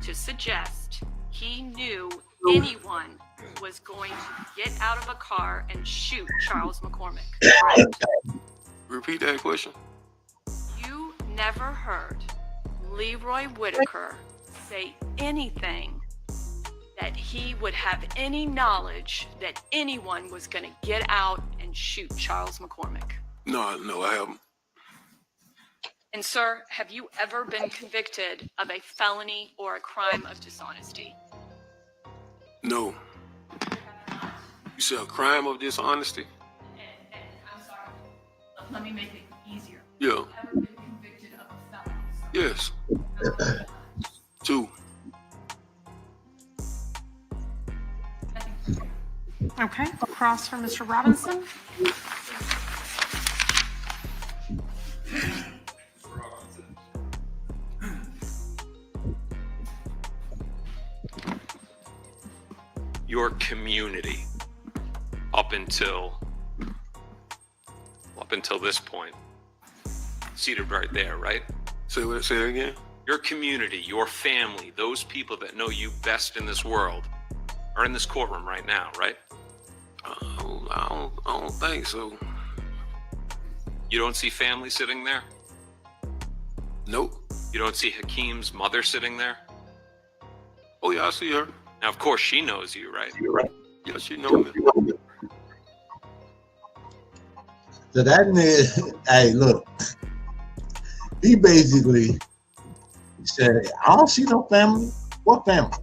to suggest he knew anyone was going to get out of a car and shoot Charles McCormick, correct? Repeat that question. You never heard Leroy Whitaker say anything that he would have any knowledge that anyone was going to get out and shoot Charles McCormick. No, I haven't. And sir, have you ever been convicted of a felony or a crime of dishonesty? No. You said a crime of dishonesty? And I'm sorry, let me make it easier. Yeah. Have you ever been convicted of a felony? Yes. 2. Okay, across from Mr. Robinson. Your community up until this point, seated right there, right? Say that again? Your community, your family, those people that know you best in this world are in this courtroom right now, right? I don't think so. You don't see family sitting there? Nope. You don't see Hakeem's mother sitting there? Oh yeah, I see her. Now, of course, she knows you, right? Yeah, she knows me. So that nigga, hey, look, he basically said, I don't see no family. What family?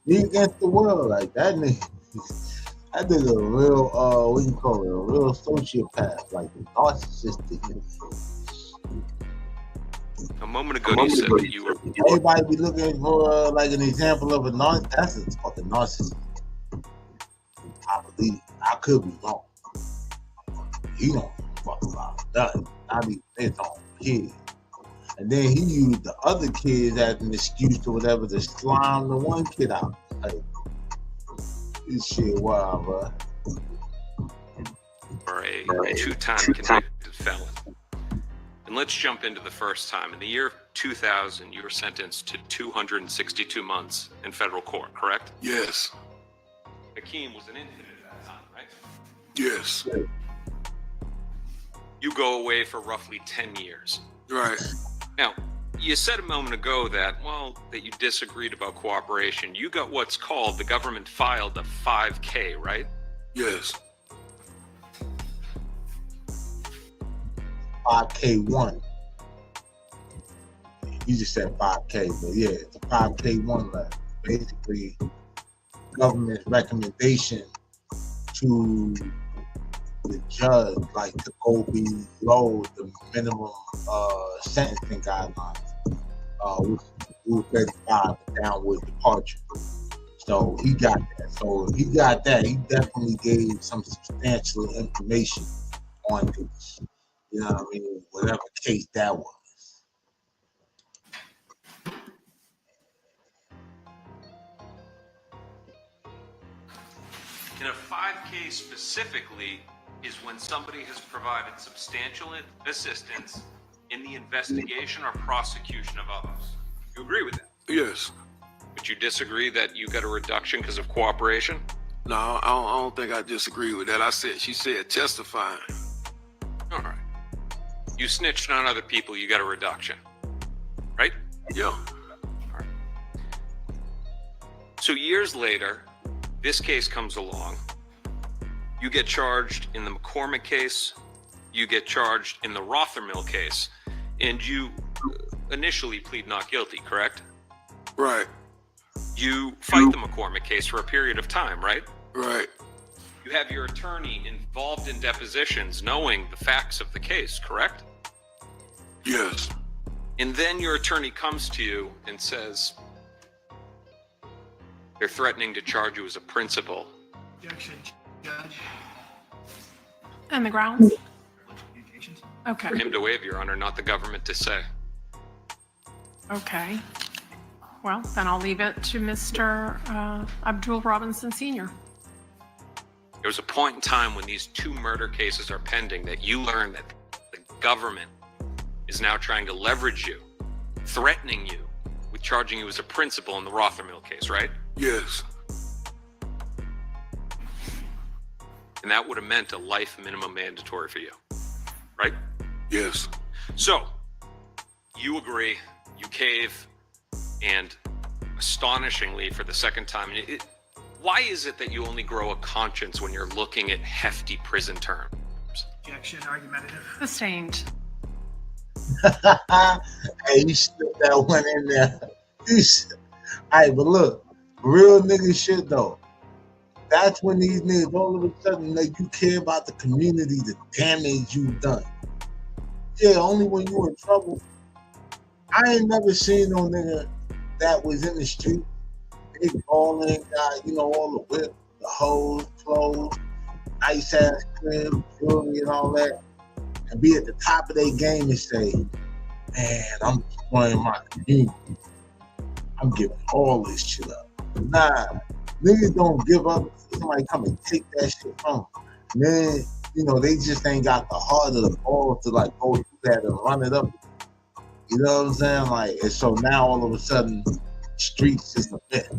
Me against the world, like that nigga. That nigga a real, what you call it, a real sociopath, like a narcissistic. A moment ago, you said that you were... Everybody be looking for like an example of a narcissist. That's a fucking narcissist. I believe. I could be wrong. He don't fuck about nothing. I mean, his own kid. And then he used the other kids as an excuse or whatever to slime the one kid out. Like, this shit wild, bro. Or a two-time convicted felon. And let's jump into the first time. In the year 2000, you were sentenced to 262 months in federal court, correct? Yes. Hakeem was an infant at that time, right? Yes. You go away for roughly 10 years. Right. Now, you said a moment ago that, well, that you disagreed about cooperation. You got what's called, the government filed a 5K, right? Yes. 5K1. You just said 5K, but yeah, it's a 5K1 letter. Basically, government's recommendation to the judge, like to go below the minimum sentencing guidelines, which is Rule 35, the downward departure. So he got that. So if he got that, he definitely gave some substantial information on this. You know what I mean? Whatever case that was. In a 5K specifically is when somebody has provided substantial assistance in the investigation or prosecution of others. You agree with that? Yes. But you disagree that you got a reduction because of cooperation? No, I don't think I disagree with that. She said testifying. All right. You snitched on other people, you got a reduction, right? Yeah. All right. So years later, this case comes along. You get charged in the McCormick case, you get charged in the Rothermill case, and you initially plead not guilty, correct? Right. You fight the McCormick case for a period of time, right? Right. You have your attorney involved in depositions knowing the facts of the case, correct? Yes. And then your attorney comes to you and says, they're threatening to charge you as a principal. Objection, Judge. And the grounds? Communications. Okay. For him to waive, Your Honor, not the government to say. Okay. Well, then I'll leave it to Mr. Abdul Robinson Sr. There was a point in time when these 2 murder cases are pending that you learned that the government is now trying to leverage you, threatening you with charging you as a principal in the Rothermill case, right? Yes. And that would have meant a life minimum mandatory for you, right? Yes. So, you agree, you cave, and astonishingly, for the second time, why is it that you only grow a conscience when you're looking at hefty prison terms? Objection, argumentative. Sustained. Hey, you slipped that one in there. Alright, but look, real nigga shit though. That's when these niggas all of a sudden you care about the community, the damage you've done. Yeah, only when you in trouble. I ain't never seen no nigga that was in the street, big balling, got, all the whip, the hoes, clothes, nice ass crib, jewelry and all that, and be at the top of their game and say, man, I'm destroying my community. I'm giving all this shit up. Nah, niggas don't give up until somebody come and take that shit from them. Then, they just ain't got the heart of the ball to go through that and run it up. You know what I'm saying? And so now all of a sudden, streets is a bit.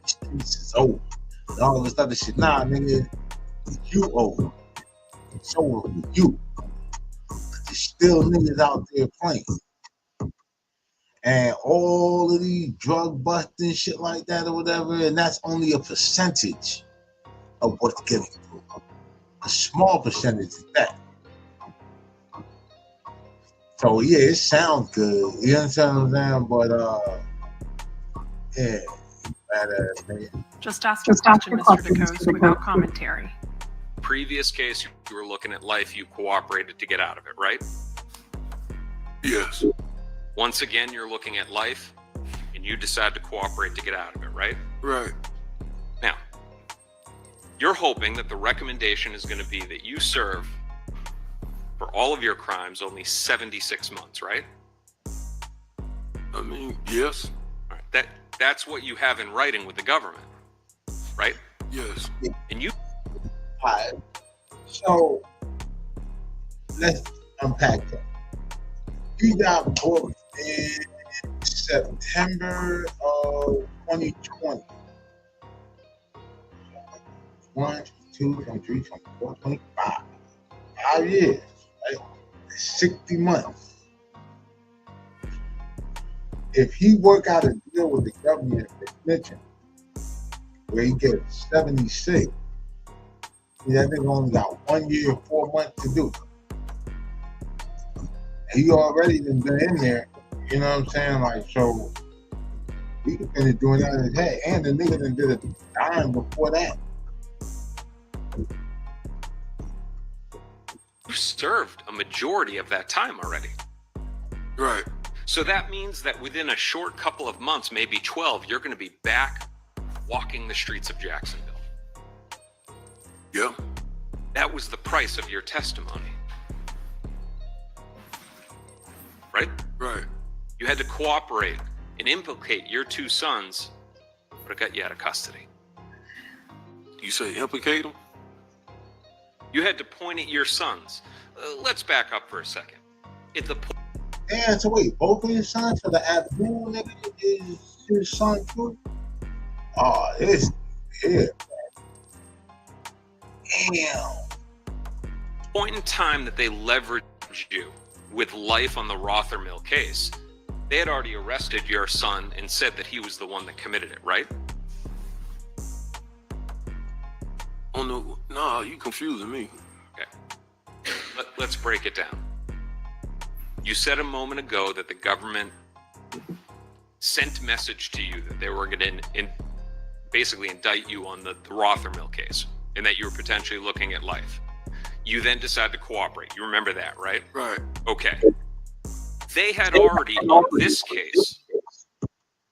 Streets is over. And all this other shit. Nah, nigga, you over. It's over with you. There's still niggas out there playing. And all of these drug busting shit like that or whatever, and that's only a percentage of what's getting through. A small percentage is that. So yeah, it sounds good. You understand what I'm saying? But yeah, badass man. Just ask your question, Mr. DeCoste, without commentary. Previous case, you were looking at life, you cooperated to get out of it, right? Yes. Once again, you're looking at life, and you decide to cooperate to get out of it, right? Right. Now, you're hoping that the recommendation is going to be that you serve, for all of your crimes, only 76 months, right? I mean, yes. All right. That's what you have in writing with the government, right? Yes. And you... All right. So, let's unpack that. You got booked in September of 2020. 1, 2, 23, 24, 25. 5 years, right? 60 months. If he work out a deal with the government extension where he gets 76, that nigga only got 1 year and 4 months to do. He already been in there, you know what I'm saying? So he can finish doing that in his head. And the nigga done did a time before that. You served a majority of that time already. Right. So that means that within a short couple of months, maybe 12, you're going to be back walking the streets of Jacksonville. Yeah. That was the price of your testimony. Right? Right. You had to cooperate and implicate your 2 sons, but it got you out of custody. You say implicate them? You had to point at your sons. Let's back up for a second. At the point... Damn, so wait, both of his sons? So the Abdul nigga is his son too? Oh, this, yeah. Damn. Point in time that they leveraged you with life on the Rothermill case, they had already arrested your son and said that he was the one that committed it, right? Oh, no, you confusing me. Okay. Let's break it down. You said a moment ago that the government sent message to you that they were going to basically indict you on the Rothermill case and that you were potentially looking at life. You then decided to cooperate. You remember that, right? Right. Okay. They had already, on this case,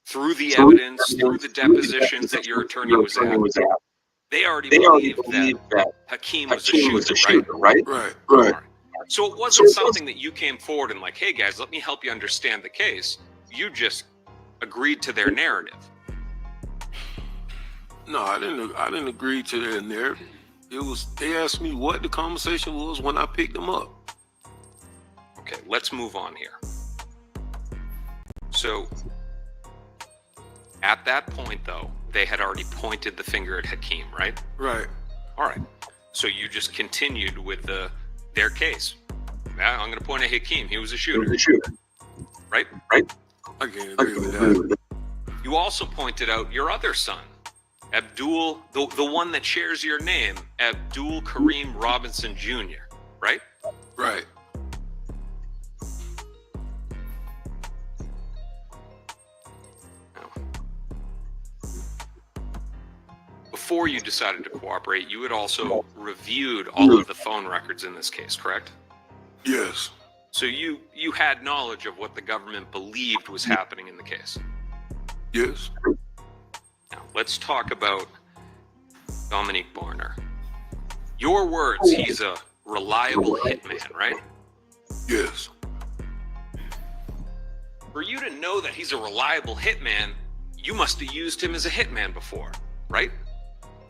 through the evidence, through the depositions that your attorney was at, they already believed that Hakeem was a shooter, right? Right. Right. So it wasn't something that you came forward and like, hey guys, let me help you understand the case. You just agreed to their narrative. No, I didn't agree to their narrative. They asked me what the conversation was when I picked them up. Okay, let's move on here. So, at that point, though, they had already pointed the finger at Hakeem, right? Right. All right. So you just continued with their case. I'm going to point at Hakeem. He was a shooter. Right? I can't agree with that. You also pointed out your other son, Abdul, the one that shares your name, Abdul Kareem Robinson Jr., right? Right. Before you decided to cooperate, you had also reviewed all of the phone records in this case, correct? Yes. So you had knowledge of what the government believed was happening in the case. Yes. Now, let's talk about Dominique Barner. Your words, he's a reliable hitman, right? Yes. For you to know that he's a reliable hitman, you must have used him as a hitman before, right?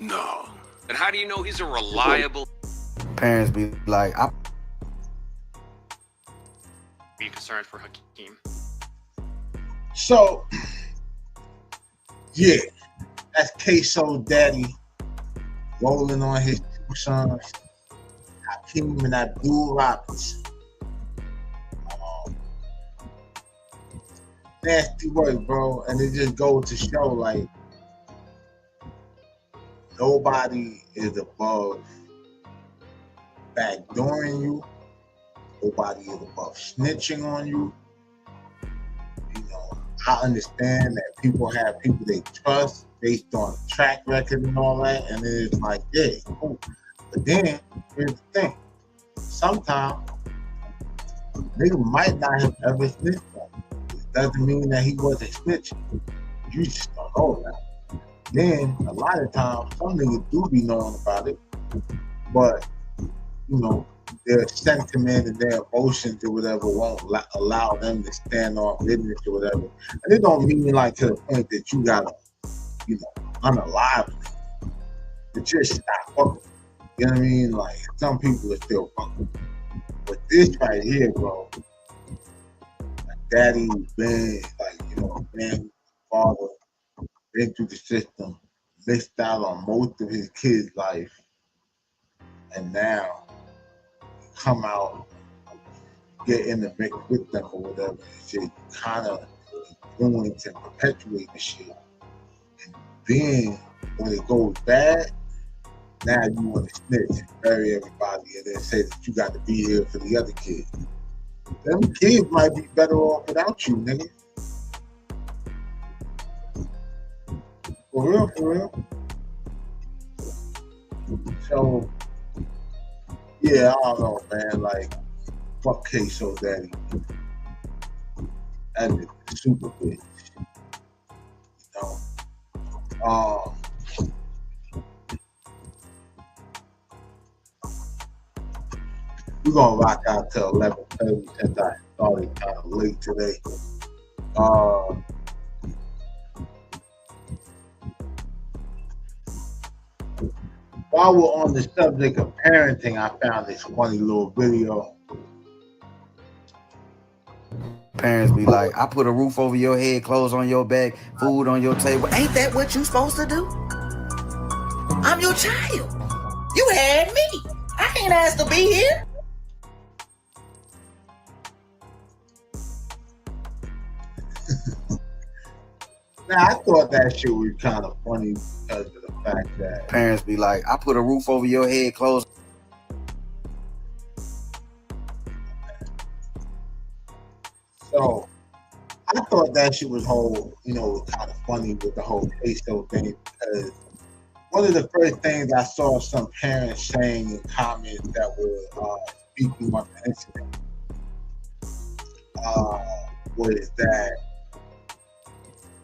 No. And how do you know he's a reliable... Parents be like, Are you concerned for Hakeem? So, yeah, that's KSOO daddy rolling on his two sons, Hakeem and Abdul Robinson. Nasty work, bro, and it just goes to show, like, nobody is above backdooring you. Nobody is above snitching on you. You know, I understand that people have people they trust based on track record and all that, and then it's like, yeah, cool. But then, here's the thing. Sometimes, a nigga might not have ever snitched on you. It doesn't mean that he wasn't snitching. You just don't know that. Then, a lot of times, some niggas do be knowing about it, but, you know, their sentiment and their emotions or whatever won't allow them to stand on business or whatever. And it don't mean like to the point that you gotta, you know, unalive it. But just stop fucking. You know what I mean? Like, some people are still fucking. But this right here, bro, my daddy been, like, you know, man, father, been through the system, missed out on most of his kids' life, and now come out, get in the mix with them or whatever, and shit, kind of influence and perpetuate the shit. And then when it goes bad, now you want to snitch and bury everybody and then say that you got to be here for the other kids. Them kids might be better off without you, nigga. For real, for real. So, yeah, I don't know, man. Like, fuck KSOO daddy. That is super bitch. You know? We're gonna rock out till 11:30 since I started kind of late today. While we're on the subject of parenting, I found this funny little video. parents be like, I put a roof over your head, clothes on your back, food on your table. Ain't that what you supposed to do? I'm your child. You had me. I ain't asked to be here. Now, I thought that shit was kind of funny because of the fact that Parents be like, I put a roof over your head, clothes. So I thought that shit was kind of funny with the whole KSOO thing, because one of the first things I saw some parents saying in comments that were speaking on the incident was that,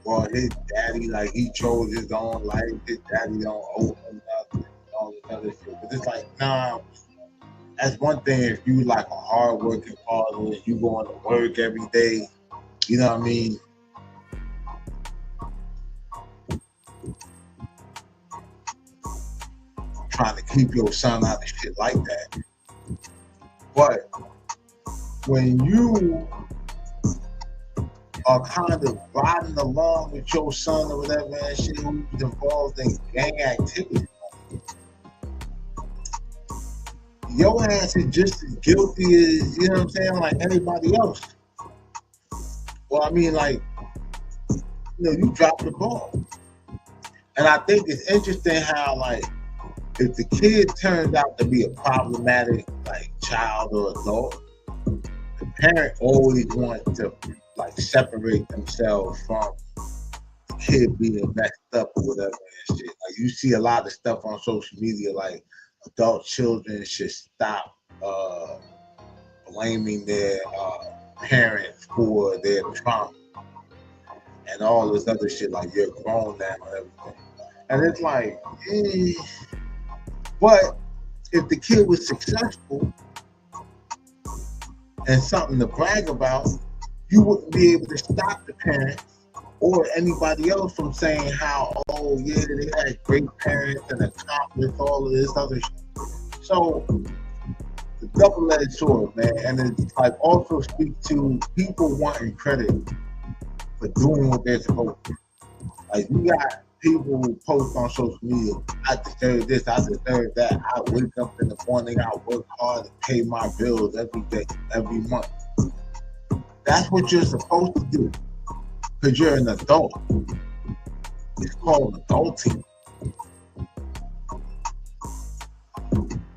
well, his daddy, like, he chose his own life, his daddy don't owe him nothing, and all this other shit. But it's like, nah, that's one thing if you like a hard-working father and you going to work every day, You know what I mean? Trying to keep your son out of shit like that. But when you are kind of riding along with your son or whatever and shit who's involved in gang activity, your ass is just as guilty as, you know what I'm saying, like anybody else. Well, I mean, like, you know, you dropped the ball. And I think it's interesting how, like, if the kid turns out to be a problematic, like, child or adult, the parent always wants to, like, separate themselves from the kid being messed up or whatever and shit. Like, you see a lot of stuff on social media, like, adult children should stop blaming their parents for their trauma and all this other shit, like you're grown now and everything. And it's like, but if the kid was successful and something to brag about, you wouldn't be able to stop the parents or anybody else from saying how, oh yeah, they had great parents and accomplished all of this other shit. So the double-edged sword, man, and it's like also speak to people wanting credit for doing what they're supposed to. Like, you got people who post on social media, I deserve this, I deserve that. I wake up in the morning, I work hard to pay my bills every day, every month. That's what you're supposed to do, because you're an adult. It's called adulting.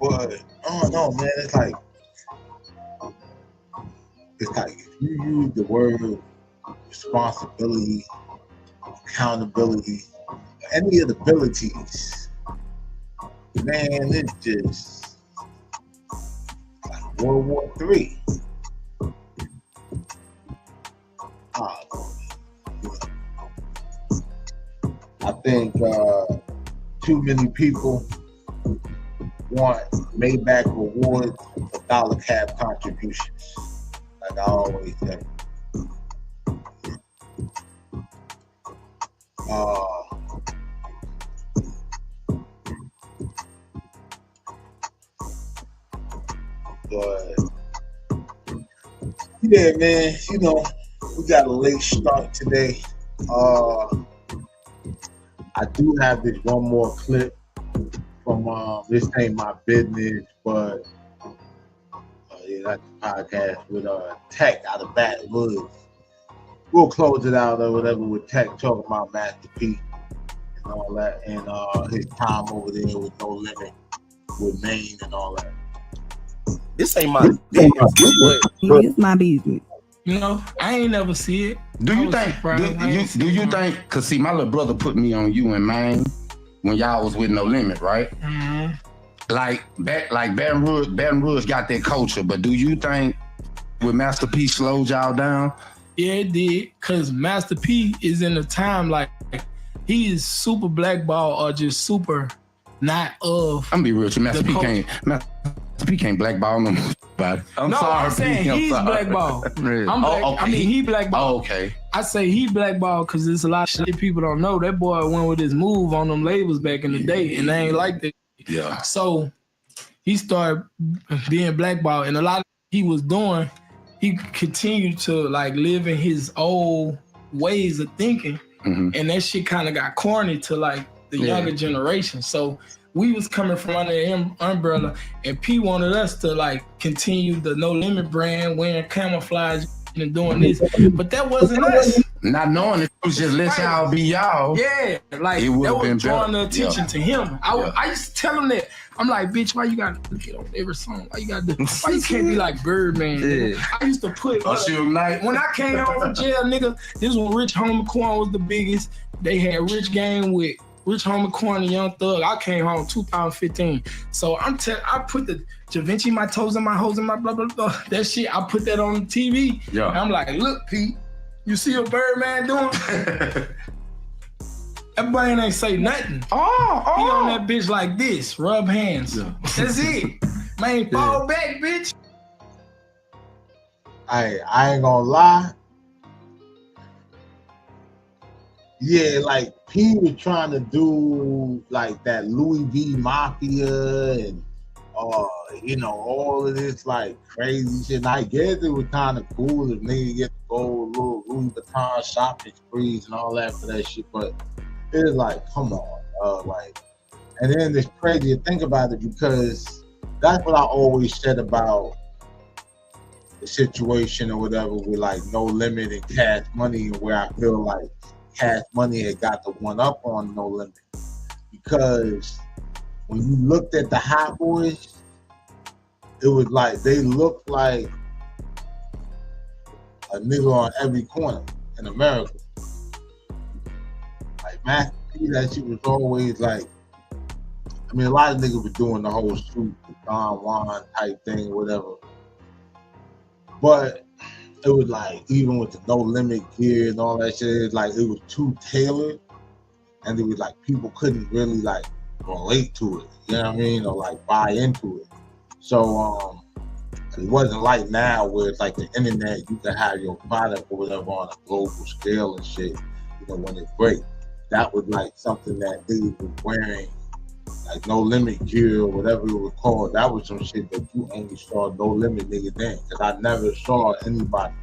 But I don't know, man. It's like if you use the word responsibility, accountability, any of the abilities, man, it's just like World War III. I think too many people want Maybach rewards for dollar cab contributions, like I always say. But yeah, man, you know, we got a late start today. I do have this one more clip from This Ain't My Business, but yeah, that's the podcast with Tech out of Baton Rouge. We'll close it out or whatever with Tech talking about Master P and all that, and his time over there with No Limit with Maine and all that. This ain't my business. It's my business. You know, I ain't never see it. Do you think? Cause see, my little brother put me on you and Maine when y'all was with No Limit, right? Mm-hmm. Like Baton Rouge got that culture, but do you think with Master P slowed y'all down? Yeah, it did. Cause Master P is in a time like he is super blackball or just super not of. I'm gonna be real with you, Master P can't blackball no more. I'm sorry. I'm saying he's blackball. Really? I mean, he blackball. Oh, okay. I say he blackball because there's a lot of shit people don't know. That boy went with his move on them labels back in the day, and they ain't like that. Yeah. So he started being blackballed, and a lot of he was doing, he continued to like live in his old ways of thinking, and that shit kind of got corny to like the younger generation. So we was coming from under him umbrella, and P wanted us to like continue the No Limit brand, wearing camouflage and doing this, but that wasn't us. Not knowing it was just let y'all be y'all. Yeah, like that was drawing the attention to him. I used to tell him that. I'm like, bitch, why you gotta get on every song? Why you gotta do? Why you can't be like Birdman? Yeah. I used to put when I came home from jail, nigga. This when Rich Homie Quan was the biggest. They had Rich Gang with Rich Homie Quan and Young Thug. I came home 2015. So I put the Da Vinci, my toes and my hoes and my blah, blah, blah. That shit, I put that on the TV. Yeah. And I'm like, look, Pete, you see what Birdman doing? That boy ain't say nothing. He on that bitch like this, rub hands. Yeah. That's it. Man, fall back, bitch. I ain't gonna lie. Yeah, like P was trying to do like that Louis V Mafia and you know, all of this like crazy shit. And I guess it was kind of cool if niggas get to go little Louis Vuitton shopping sprees and all that for that shit. But it's like, come on, like, and then it's crazy to think about it because that's what I always said about the situation or whatever with like No Limit and Cash Money, and where I feel like Cash Money had got the one up on No Limit, because when you looked at the Hot Boys, it was like they looked like a nigga on every corner in America. Like Master P, that shit was always like, I mean, a lot of niggas were doing the whole suit, the Don Juan type thing, whatever. But it was like, even with the No Limit gear and all that shit, it was like it was too tailored, and it was like people couldn't really like relate to it, you know what I mean, or like buy into it. So it wasn't like now where it's like the internet, you can have your product or whatever on a global scale and shit, you know, when it breaks. That was like something that niggas was wearing, like No Limit gear or whatever it was called. That was some shit that you only saw No Limit niggas in, because I never saw anybody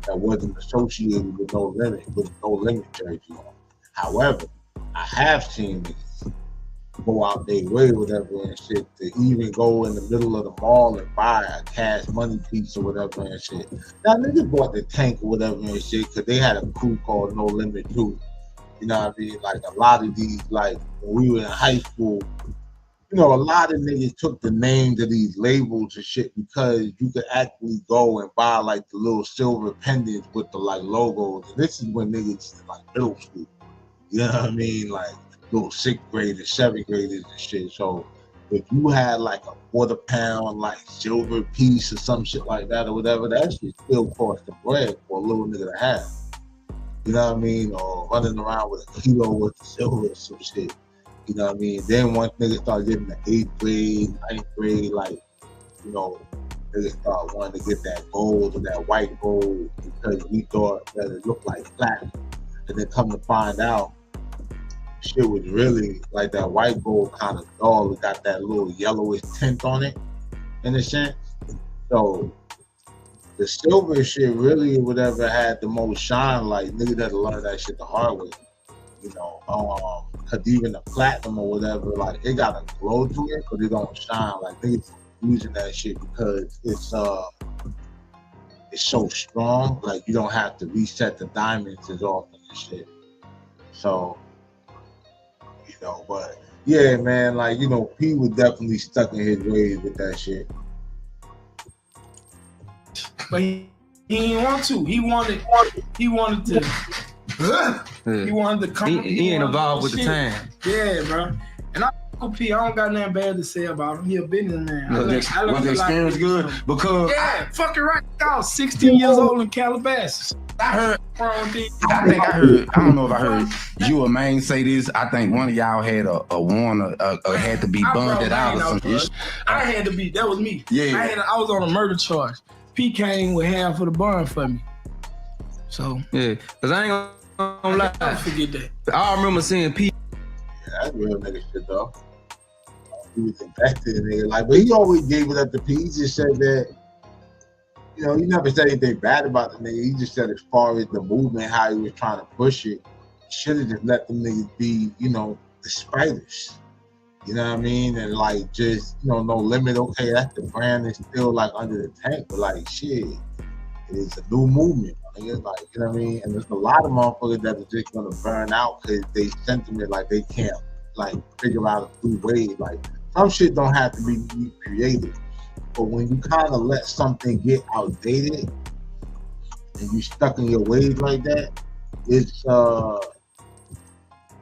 that wasn't associated with No Limit with No Limit jersey on. However, I have seen niggas go out their way, whatever and shit, to even go in the middle of the mall and buy a Cash Money piece or whatever and shit. Now niggas bought the tank or whatever and shit because they had a crew called No Limit too. You know what I mean? Like a lot of these, like when we were in high school, you know, a lot of niggas took the names of these labels and shit because you could actually go and buy like the little silver pendants with the like logos. And this is when niggas in like middle school. You know what I mean? Like little 6th graders, 7th graders and shit. So if you had like a £1/4 like silver piece or some shit like that or whatever, that shit still cost the bread for a little nigga to have. You know what I mean? Or running around with a kilo worth of silver or some shit. You know what I mean? Then once niggas started getting the 8th grade, 9th grade, like, you know, niggas started wanting to get that gold or that white gold because we thought that it looked like platinum. And then come to find out, shit was really like that white gold kind of dull. It got that little yellowish tint on it, in a sense. So the silver shit really whatever had the most shine. Like niggas had to learn that shit the hard way. You know, cause even the platinum or whatever, like it got a glow to it, but it don't shine. Like niggas using that shit because it's so strong. Like you don't have to reset the diamonds as often and shit. So, you know, but yeah, man, like, you know, P was definitely stuck in his ways with that shit. But he didn't want to. He wanted to. He wanted to come. He ain't involved with the time. Yeah, bro. And I P, I don't got nothing bad to say about him. He a businessman. Was the experience good? Because fucking right. I was 16 years old in Calabasas. I don't know if I heard you or Maine say this. I think one of y'all had a warrant or had to be bonded out or some shit. I had to be. That was me. Yeah. I was on a murder charge. P came with half of the bond for me. So yeah, cause I ain't gonna lie. Don't forget that. I remember seeing P. Yeah, that's real nigga shit though. He was invested in it, like, but he always gave it up to P. He just said that, you know, he never said anything bad about the nigga. He just said as far as the movement, how he was trying to push it, should have just let them niggas be, you know, the spiders. You know what I mean? And like just, you know, No Limit, okay, that's the brand is still like under the tank, but like shit, it's a new movement. It's like, you know what I mean? And there's a lot of motherfuckers that are just gonna burn out because they sentiment like they can't like figure out a new way. Like some shit don't have to be recreated. But when you kind of let something get outdated and you stuck in your ways like that, it's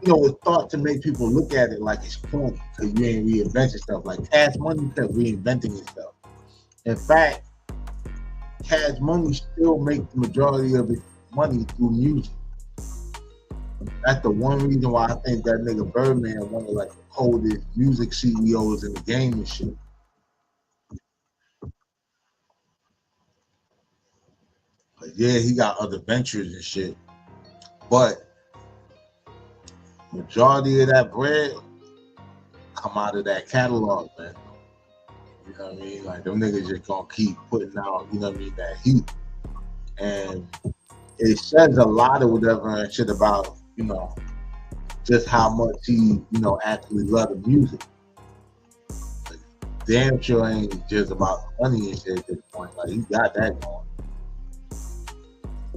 you know, it's thought to make people look at it like it's corny because you ain't reinventing stuff. Like Cash Money kept reinventing itself. In fact, Cash Money still makes the majority of its money through music. That's the one reason why I think that nigga Birdman one of like the coldest music CEOs in the game and shit. But yeah, he got other ventures and shit. But majority of that bread come out of that catalog, man. You know what I mean? Like them niggas just gonna keep putting out, you know what I mean, that heat. And it says a lot of whatever and shit about, you know, just how much he, you know, actually love the music. Like, damn sure ain't just about money and shit at this point. Like he got that going.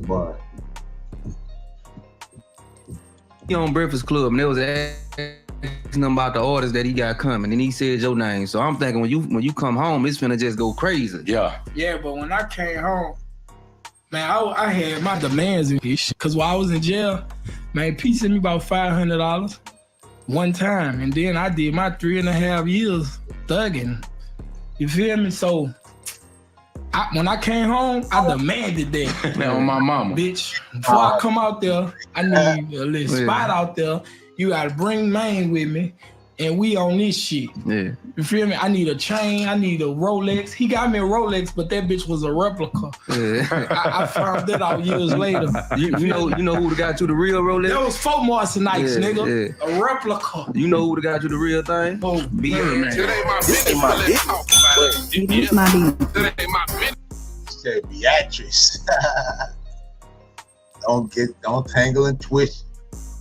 But he on Breakfast Club and there was asking him about the orders that he got coming, and he said your name. So I'm thinking when you come home, it's finna just go crazy. Yeah, but when I came home, man, I had my demands in this shit. Cause while I was in jail, man, P sent me about $500 one time, and then I did my 3.5 years thugging. You feel me? So when I came home, I demanded that. Man, on my mama. Bitch, before I come out there, I need a little spot out there. You gotta bring Maine with me, and we on this shit. Yeah. You feel me? I need a chain, I need a Rolex. He got me a Rolex, but that bitch was a replica. Yeah. I found that out years later. You know who got you the real Rolex? That was Fort Marcinites, Yeah, nigga. A replica. You know who got you the real thing? Oh, man. It ain't my business. It's my business. That ain't my business. said Beatrice. don't tangle and twist.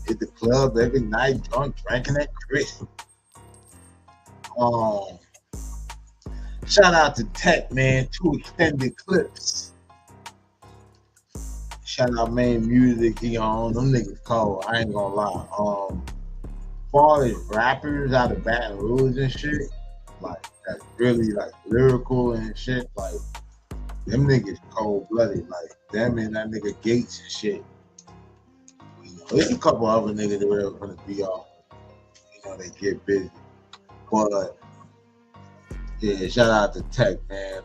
Hit the club every night, drunk, drinking that Chris. Shout out to Tech, man. 2 extended clips. Shout out Main Music. He on them niggas cold. I ain't gonna lie. Far as rappers out of Baton Rouge and shit, like that's really like lyrical and shit, like them niggas cold blooded, like them and that nigga Gates and shit. You know, there's a couple other niggas that were gonna be off. You know, they get busy. But yeah, shout out to Tech, man.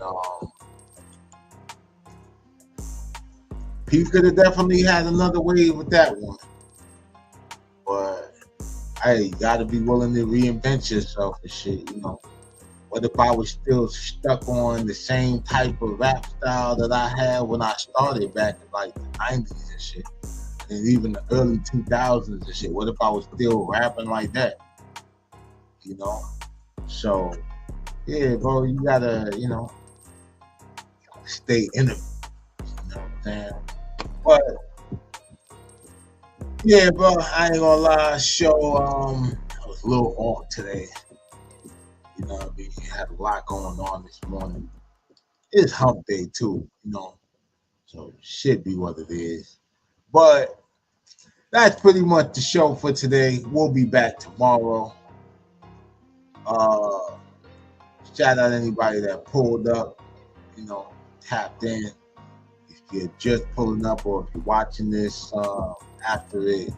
He could have definitely had another wave with that one. But hey, you gotta be willing to reinvent yourself and shit, you know. What if I was still stuck on the same type of rap style that I had when I started back in like the 90s and shit, and even the early 2000s and shit? What if I was still rapping like that? You know? So, yeah, bro, you gotta, you know, stay innovative. You know what I'm saying? But, yeah, bro, I ain't gonna lie, show, I was a little off today. You know what I mean? Had a lot going on this morning. It's hump day too, you know. So it should be what it is. But that's pretty much the show for today. We'll be back tomorrow. Shout out anybody that pulled up, you know, tapped in. If you're just pulling up or if you're watching this after it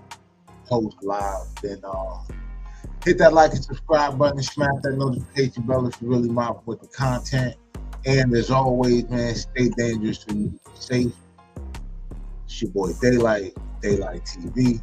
post live, then hit that like and subscribe button, smash that notification bell if you really mind with the content. And as always, man, stay dangerous and safe. It's your boy Daylight TV.